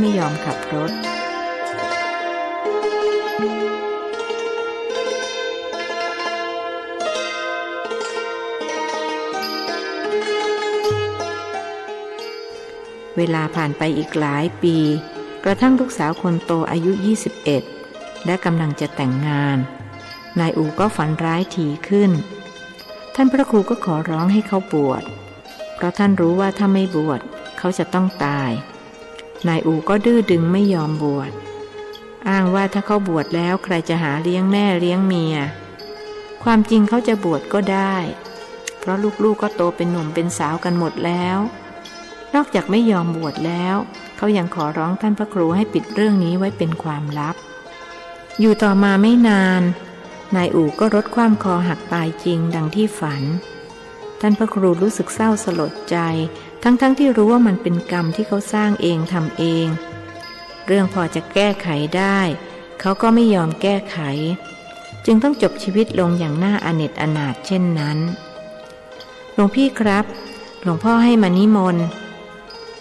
ไม่ยอมขับรถเวลาผ่านไปอีกหลายปีกระทั่งลูกสาวคนโตอายุ21และกำลังจะแต่งงานนายอูก็ฝันร้ายถี่ขึ้นท่านพระครูก็ขอร้องให้เขาบวชเพราะท่านรู้ว่าถ้าไม่บวชเขาจะต้องตายนายอูก็ดื้อดึงไม่ยอมบวชอ้างว่าถ้าเขาบวชแล้วใครจะหาเลี้ยงแม่เลี้ยงเมียความจริงเขาจะบวชก็ได้เพราะลูกๆก็โตเป็นหนุ่มเป็นสาวกันหมดแล้วนอกจากไม่ยอมบวชแล้วเขายังขอร้องท่านพระครูให้ปิดเรื่องนี้ไว้เป็นความลับอยู่ต่อมาไม่นานนายอู่ก็รถคว่ำคอหักตายจริงดังที่ฝันท่านพระครูรู้สึกเศร้าสลดใจทั้งที่รู้ว่ามันเป็นกรรมที่เขาสร้างเองทำเองเรื่องพอจะแก้ไขได้เขาก็ไม่ยอมแก้ไขจึงต้องจบชีวิตลงอย่างน่าอเนจอนาถเช่นนั้นหลวงพี่ครับหลวงพ่อให้มานิมนต์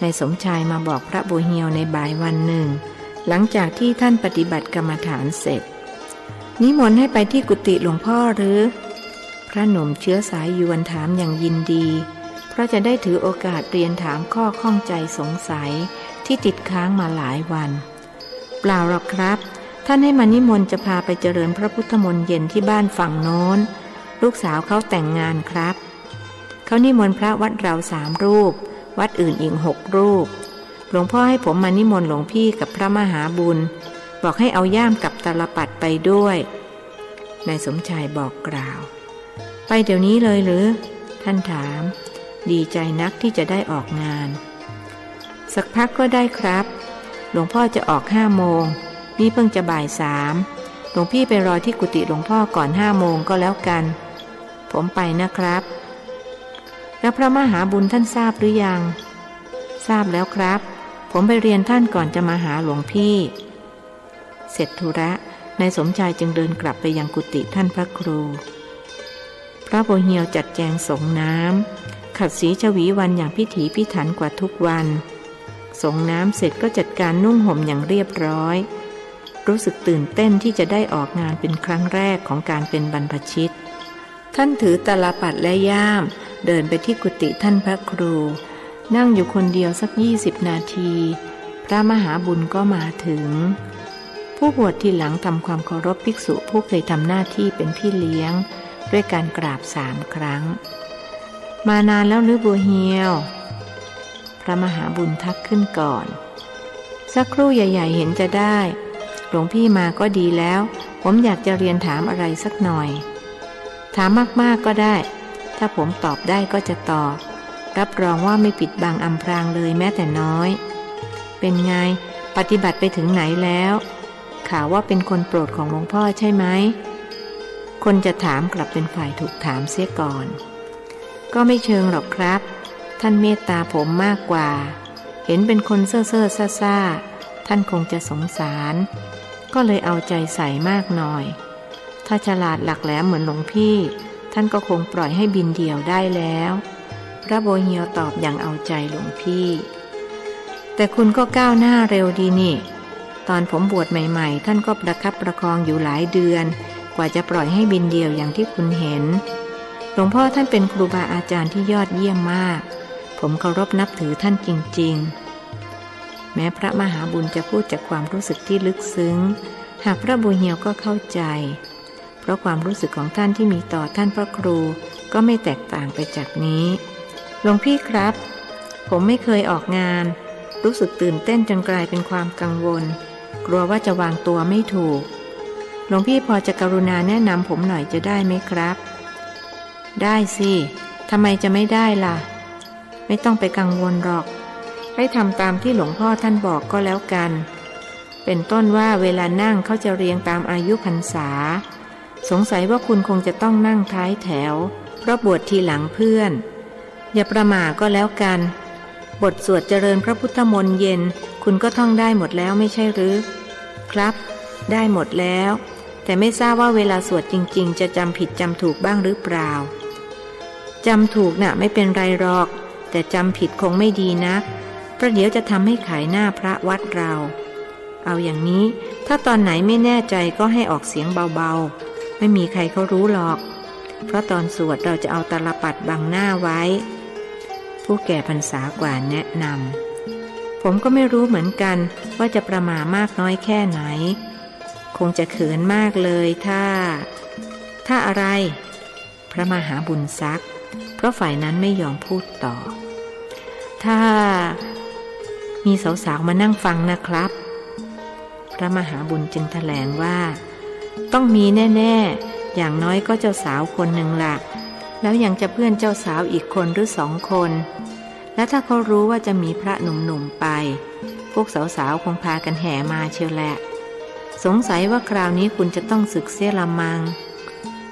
นายสมชายมาบอกพระบัวเหียวในบ่ายวันหนึ่งหลังจากที่ท่านปฏิบัติกรรมฐานเสร็จนิมนต์ให้ไปที่กุฏิหลวงพ่อหรือพระหนุ่มเชื้อสายยวนถามอย่างยินดีเพราะจะได้ถือโอกาสเรียนถามข้อข้องใจสงสัยที่ติดค้างมาหลายวันเปล่าหรอกครับท่านให้มานิมนต์จะพาไปเจริญพระพุทธมนต์เย็นที่บ้านฝั่งโน้นลูกสาวเขาแต่งงานครับเขานิมนต์พระวัดเรา3 รูปวัดอื่นอีก6 รูปหลวงพ่อให้ผมมานิมนต์หลวงพี่กับพระมหาบุญบอกให้เอาย่ามกับตาลปัดไปด้วยนายสมชายบอกกล่าวไปเดี๋ยวนี้เลยหรือท่านถามดีใจนักที่จะได้ออกงานสักพักก็ได้ครับหลวงพ่อจะออก5 โมงนี่เพิ่งจะบ่าย3หลวงพี่ไปรอที่กุฏิหลวงพ่อก่อน5 โมงก็แล้วกันผมไปนะครับแล้วพระมหาบุญท่านทราบหรือยังทราบแล้วครับผมไปเรียนท่านก่อนจะมาหาหลวงพี่เสร็จธุระนายสมชายจึงเดินกลับไปยังกุฏิท่านพระครูพระบัวเหียวจัดแจงสงน้ำขัดสีชวีวันอย่างพิถีพิถันกว่าทุกวันสงน้ำเสร็จก็จัดการนุ่งห่มอย่างเรียบร้อยรู้สึกตื่นเต้นที่จะได้ออกงานเป็นครั้งแรกของการเป็นบรรพชิตท่านถือตาลปัดและย่ามเดินไปที่กุฏิท่านพระครูนั่งอยู่คนเดียวสัก20 นาทีพระมหาบุญก็มาถึงผู้บวชทีหลังทำความเคารพภิกษุผู้เคยทำหน้าที่เป็นพี่เลี้ยงด้วยการกราบ3 ครั้งมานานแล้วหรือบัวเหียวพระมหาบุญทักขึ้นก่อนสักครู่ใหญ่ๆเห็นจะได้หลวงพี่มาก็ดีแล้วผมอยากจะเรียนถามอะไรสักหน่อยถามมากๆก็ได้ถ้าผมตอบได้ก็จะตอบรับรองว่าไม่ปิดบังอำพรางเลยแม้แต่น้อยเป็นไงปฏิบัติไปถึงไหนแล้วข่าวว่าเป็นคนโปรดของหลวงพ่อใช่ไหมคนจะถามกลับเป็นฝ่ายถูกถามเสียก่อนก็ไม่เชิงหรอกครับท่านเมตตาผมมากกว่าเห็นเป็นคนเซ่อซ่าท่านคงจะสงสารก็เลยเอาใจใส่มากหน่อยถ้าฉลาดหลักแหลมเหมือนหลวงพี่ท่านก็คงปล่อยให้บินเดี่ยวได้แล้วพระบัวเหียวตอบอย่างเอาใจหลวงพี่แต่คุณก็ก้าวหน้าเร็วดีนี่ตอนผมบวชใหม่ๆท่านก็ประคับประคองอยู่หลายเดือนกว่าจะปล่อยให้บินเดี่ยวอย่างที่คุณเห็นหลวงพ่อท่านเป็นครูบาอาจารย์ที่ยอดเยี่ยมมากผมเคารพนับถือท่านจริงๆแม้พระมหาบุญจะพูดจากความรู้สึกที่ลึกซึ้งหากพระบัวเหียวก็เข้าใจเพราะความรู้สึกของท่านที่มีต่อท่านพระครูก็ไม่แตกต่างไปจากนี้หลวงพี่ครับผมไม่เคยออกงานรู้สึกตื่นเต้นจนกลายเป็นความกังวลกลัวว่าจะวางตัวไม่ถูกหลวงพี่พอจะกรุณาแนะนำผมหน่อยจะได้ไหมครับได้สิทำไมจะไม่ได้ล่ะไม่ต้องไปกังวลหรอกให้ทำตามที่หลวงพ่อท่านบอกก็แล้วกันเป็นต้นว่าเวลานั่งเขาจะเรียงตามอายุพรรษาสงสัยว่าคุณคงจะต้องนั่งท้ายแถวเพราะบวชทีหลังเพื่อนอย่าประมาทก็แล้วกันบทสวดเจริญพระพุทธมนต์เย็นคุณก็ท่องได้หมดแล้วไม่ใช่หรือครับได้หมดแล้วแต่ไม่ทราบว่าเวลาสวดจริงๆจะจำผิดจำถูกบ้างหรือเปล่าจำถูกน่ะไม่เป็นไรหรอกแต่จำผิดคงไม่ดีนัก ประเดี๋ยวจะทำให้ขายหน้าพระวัดเราเอาอย่างนี้ถ้าตอนไหนไม่แน่ใจก็ให้ออกเสียงเบาๆไม่มีใครเขารู้หรอกเพราะตอนสวดเราจะเอาตาลปัดบังหน้าไว้ผู้แก่พรรษากว่าแนะนำผมก็ไม่รู้เหมือนกันว่าจะประหม่ามากน้อยแค่ไหนคงจะเขินมากเลยถ้าอะไรพระมหาบุญซักเพราะฝ่ายนั้นไม่ยอมพูดต่อถ้ามีสาวๆมานั่งฟังนะครับพระมหาบุญจึงแถลงว่าต้องมีแน่ๆอย่างน้อยก็เจ้าสาวคนหนึ่งล่ะแล้วยังจะเพื่อนเจ้าสาวอีกคนหรือ2 คนและถ้าเขารู้ว่าจะมีพระหนุ่มๆไปพวกสาวๆคงพากันแห่มาเชียวแหละสงสัยว่าคราวนี้คุณจะต้องศึกเสียละมัง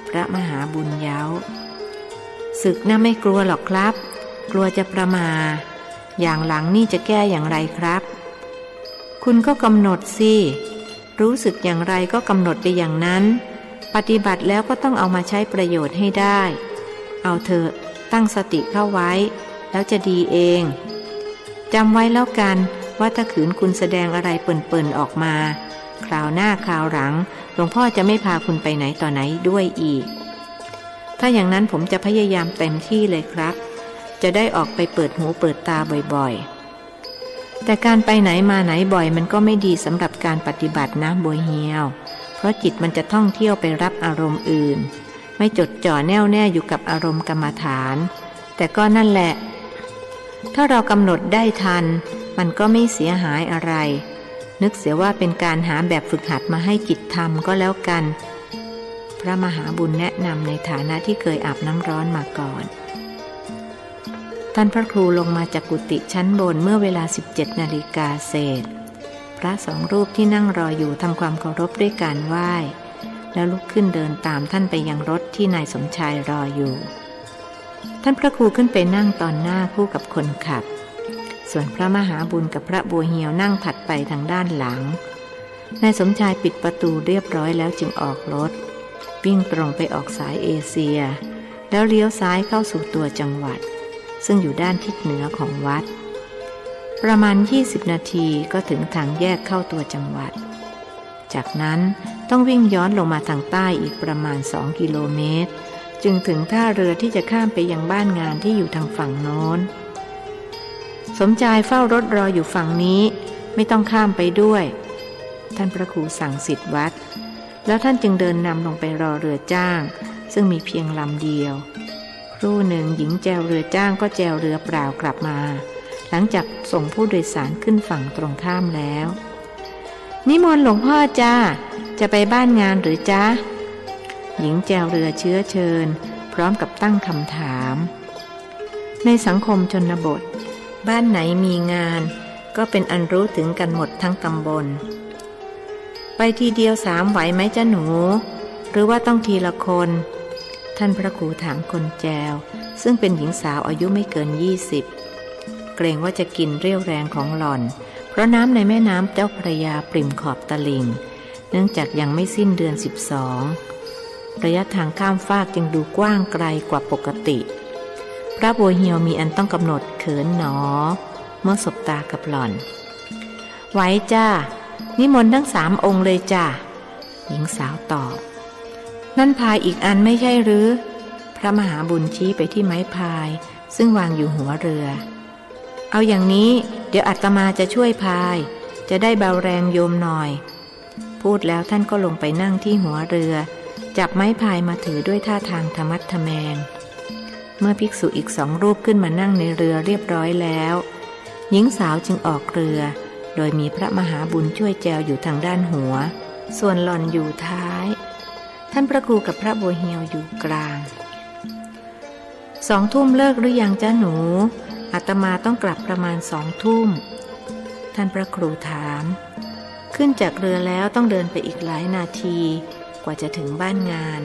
พระมหาบุญเย้าศึกน่ะไม่กลัวหรอกครับกลัวจะประมาทอย่างหลังนี่จะแก้อย่างไรครับคุณก็กำหนดสิรู้สึกอย่างไรก็กำหนดไปอย่างนั้นปฏิบัติแล้วก็ต้องเอามาใช้ประโยชน์ให้ได้เอาเถอะตั้งสติเข้าไว้แล้วจะดีเองจำไว้แล้วกันว่าถ้าขืนคุณแสดงอะไรเปิ่นๆออกมาคราวหน้าคราวหลังหลวงพ่อจะไม่พาคุณไปไหนต่อไหนด้วยอีกถ้าอย่างนั้นผมจะพยายามเต็มที่เลยครับจะได้ออกไปเปิดหูเปิดตาบ่อยๆแต่การไปไหนมาไหนบ่อยมันก็ไม่ดีสำหรับการปฏิบัตินะบัวเหียวเพราะจิตมันจะท่องเที่ยวไปรับอารมณ์อื่นไม่จดจ่อแน่วแน่อยู่กับอารมณ์กรรมฐานแต่ก็นั่นแหละถ้าเรากำหนดได้ทันมันก็ไม่เสียหายอะไรนึกเสียว่าเป็นการหาแบบฝึกหัดมาให้จิตทำก็แล้วกันพระมหาบุญแนะนำในฐานะที่เคยอาบน้ำร้อนมาก่อนท่านพระครูลงมาจากกุฏิชั้นบนเมื่อเวลา 17 นาฬิกาเศษพระ2 รูปที่นั่งรออยู่ทำความเคารพด้วยการไหว้แล้วลุกขึ้นเดินตามท่านไปยังรถที่นายสมชายรออยู่ท่านพระครูขึ้นไปนั่งตอนหน้าคู่กับคนขับส่วนพระมหาบุญกับพระบัวเหียวนั่งถัดไปทางด้านหลังนายสมชายปิดประตูเรียบร้อยแล้วจึงออกรถวิ่งตรงไปออกสายเอเชียแล้วเลี้ยวซ้ายเข้าสู่ตัวจังหวัดซึ่งอยู่ด้านทิศเหนือของวัดประมาณ20 นาทีก็ถึงทางแยกเข้าตัวจังหวัดจากนั้นต้องวิ่งย้อนลงมาทางใต้อีกประมาณ2 กิโลเมตรจึงถึงท่าเรือที่จะข้ามไปยังบ้านงานที่อยู่ทางฝั่งโน้นสมชายเฝ้ารถรออยู่ฝั่งนี้ไม่ต้องข้ามไปด้วยท่านพระครูสั่งศิษย์วัดแล้วท่านจึงเดินนำลงไปรอเรือจ้างซึ่งมีเพียงลำเดียวครู่หนึ่งหญิงแจวเรือจ้างก็แจวเรือเปล่ากลับมาหลังจากส่งผู้โดยสารขึ้นฝั่งตรงข้ามแล้วนิมนต์หลวงพ่อจ้าจะไปบ้านงานหรือจ้าหญิงแจวเรือเชื้อเชิญพร้อมกับตั้งคำถามในสังคมชนบทบ้านไหนมีงานก็เป็นอันรู้ถึงกันหมดทั้งตำบลไปทีเดียว3ไหวไหมจ้าหนูหรือว่าต้องทีละคนท่านพระครูถามคนแจวซึ่งเป็นหญิงสาวอายุไม่เกิน20เกรงว่าจะกินเรี่ยวแรงของหล่อนเพราะน้ำในแม่น้ำเจ้าพระยาปริ่มขอบตลิ่งเนื่องจากยังไม่สิ้นเดือน12ระยะทางข้ามฟากจึงดูกว้างไกลกว่าปกติพระบัวเหียวมีอันต้องกำหนดเขินหนอเมื่อสบตากับหล่อนไหวจ้านิมนต์ทั้ง3 องค์เลยจ้าหญิงสาวตอบนั่นพายอีกอันไม่ใช่หรือพระมหาบุญชี้ไปที่ไม้พายซึ่งวางอยู่หัวเรือเอาอย่างนี้เดี๋ยวอาตมาจะช่วยพายจะได้เบาแรงโยมหน่อยพูดแล้วท่านก็ลงไปนั่งที่หัวเรือจับไม้พายมาถือด้วยท่าทางทะมัดทะแมงเมื่อภิกษุอีก2 รูปขึ้นมานั่งในเรือเรียบร้อยแล้วหญิงสาวจึงออกเรือโดยมีพระมหาบุญช่วยแจวอยู่ทางด้านหัวส่วนหล่อนอยู่ท้ายท่านพระครูกับพระบัวเหียวอยู่กลาง2 ทุ่มเลิกหรือยังจ้าหนูอาตมาต้องกลับประมาณ2 ทุ่มท่านพระครูถามขึ้นจากเรือแล้วต้องเดินไปอีกหลายนาทีกว่าจะถึงบ้านงาน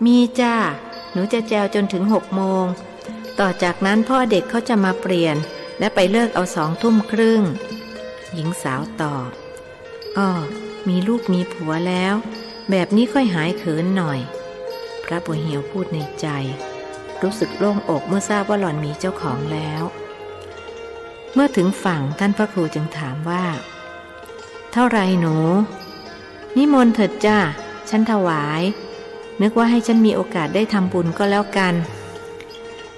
มีจ้าหนูจะแจวจนถึง6 โมงต่อจากนั้นพ่อเด็กเขาจะมาเปลี่ยนและไปเลิกเอา2 ทุ่มครึ่งหญิงสาวตอบอ้อมีลูกมีผัวแล้วแบบนี้ค่อยหายเขินหน่อยพระบัวเหียวพูดในใจรู้สึกโล่งอกเมื่อทราบว่าหล่อนมีเจ้าของแล้ว เมื่อถึงฝั่งท่านพระครูจึงถามว่าเท่าไรหนูนิมนต์เถิดจ้าฉันถวายนึกว่าให้ฉันมีโอกาสได้ทำบุญก็แล้วกัน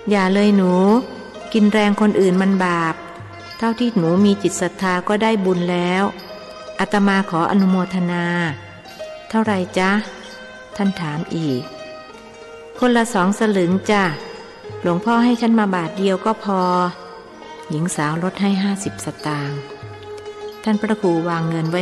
อย่าเลยหนูกินแรงคนอื่นมันบาปเท่าที่หนูมีจิตศรัทธาก็ได้บุญแล้วอาตมาขออนุโมทนาเท่าไรจ๊ะท่านถามอีกคนละ2 สลึงจ้ะหลวงพ่อให้ฉันมาบาทเดียวก็พอหญิงสาวลดให้50 สตางค์ท่านพระครูวางเงินไว้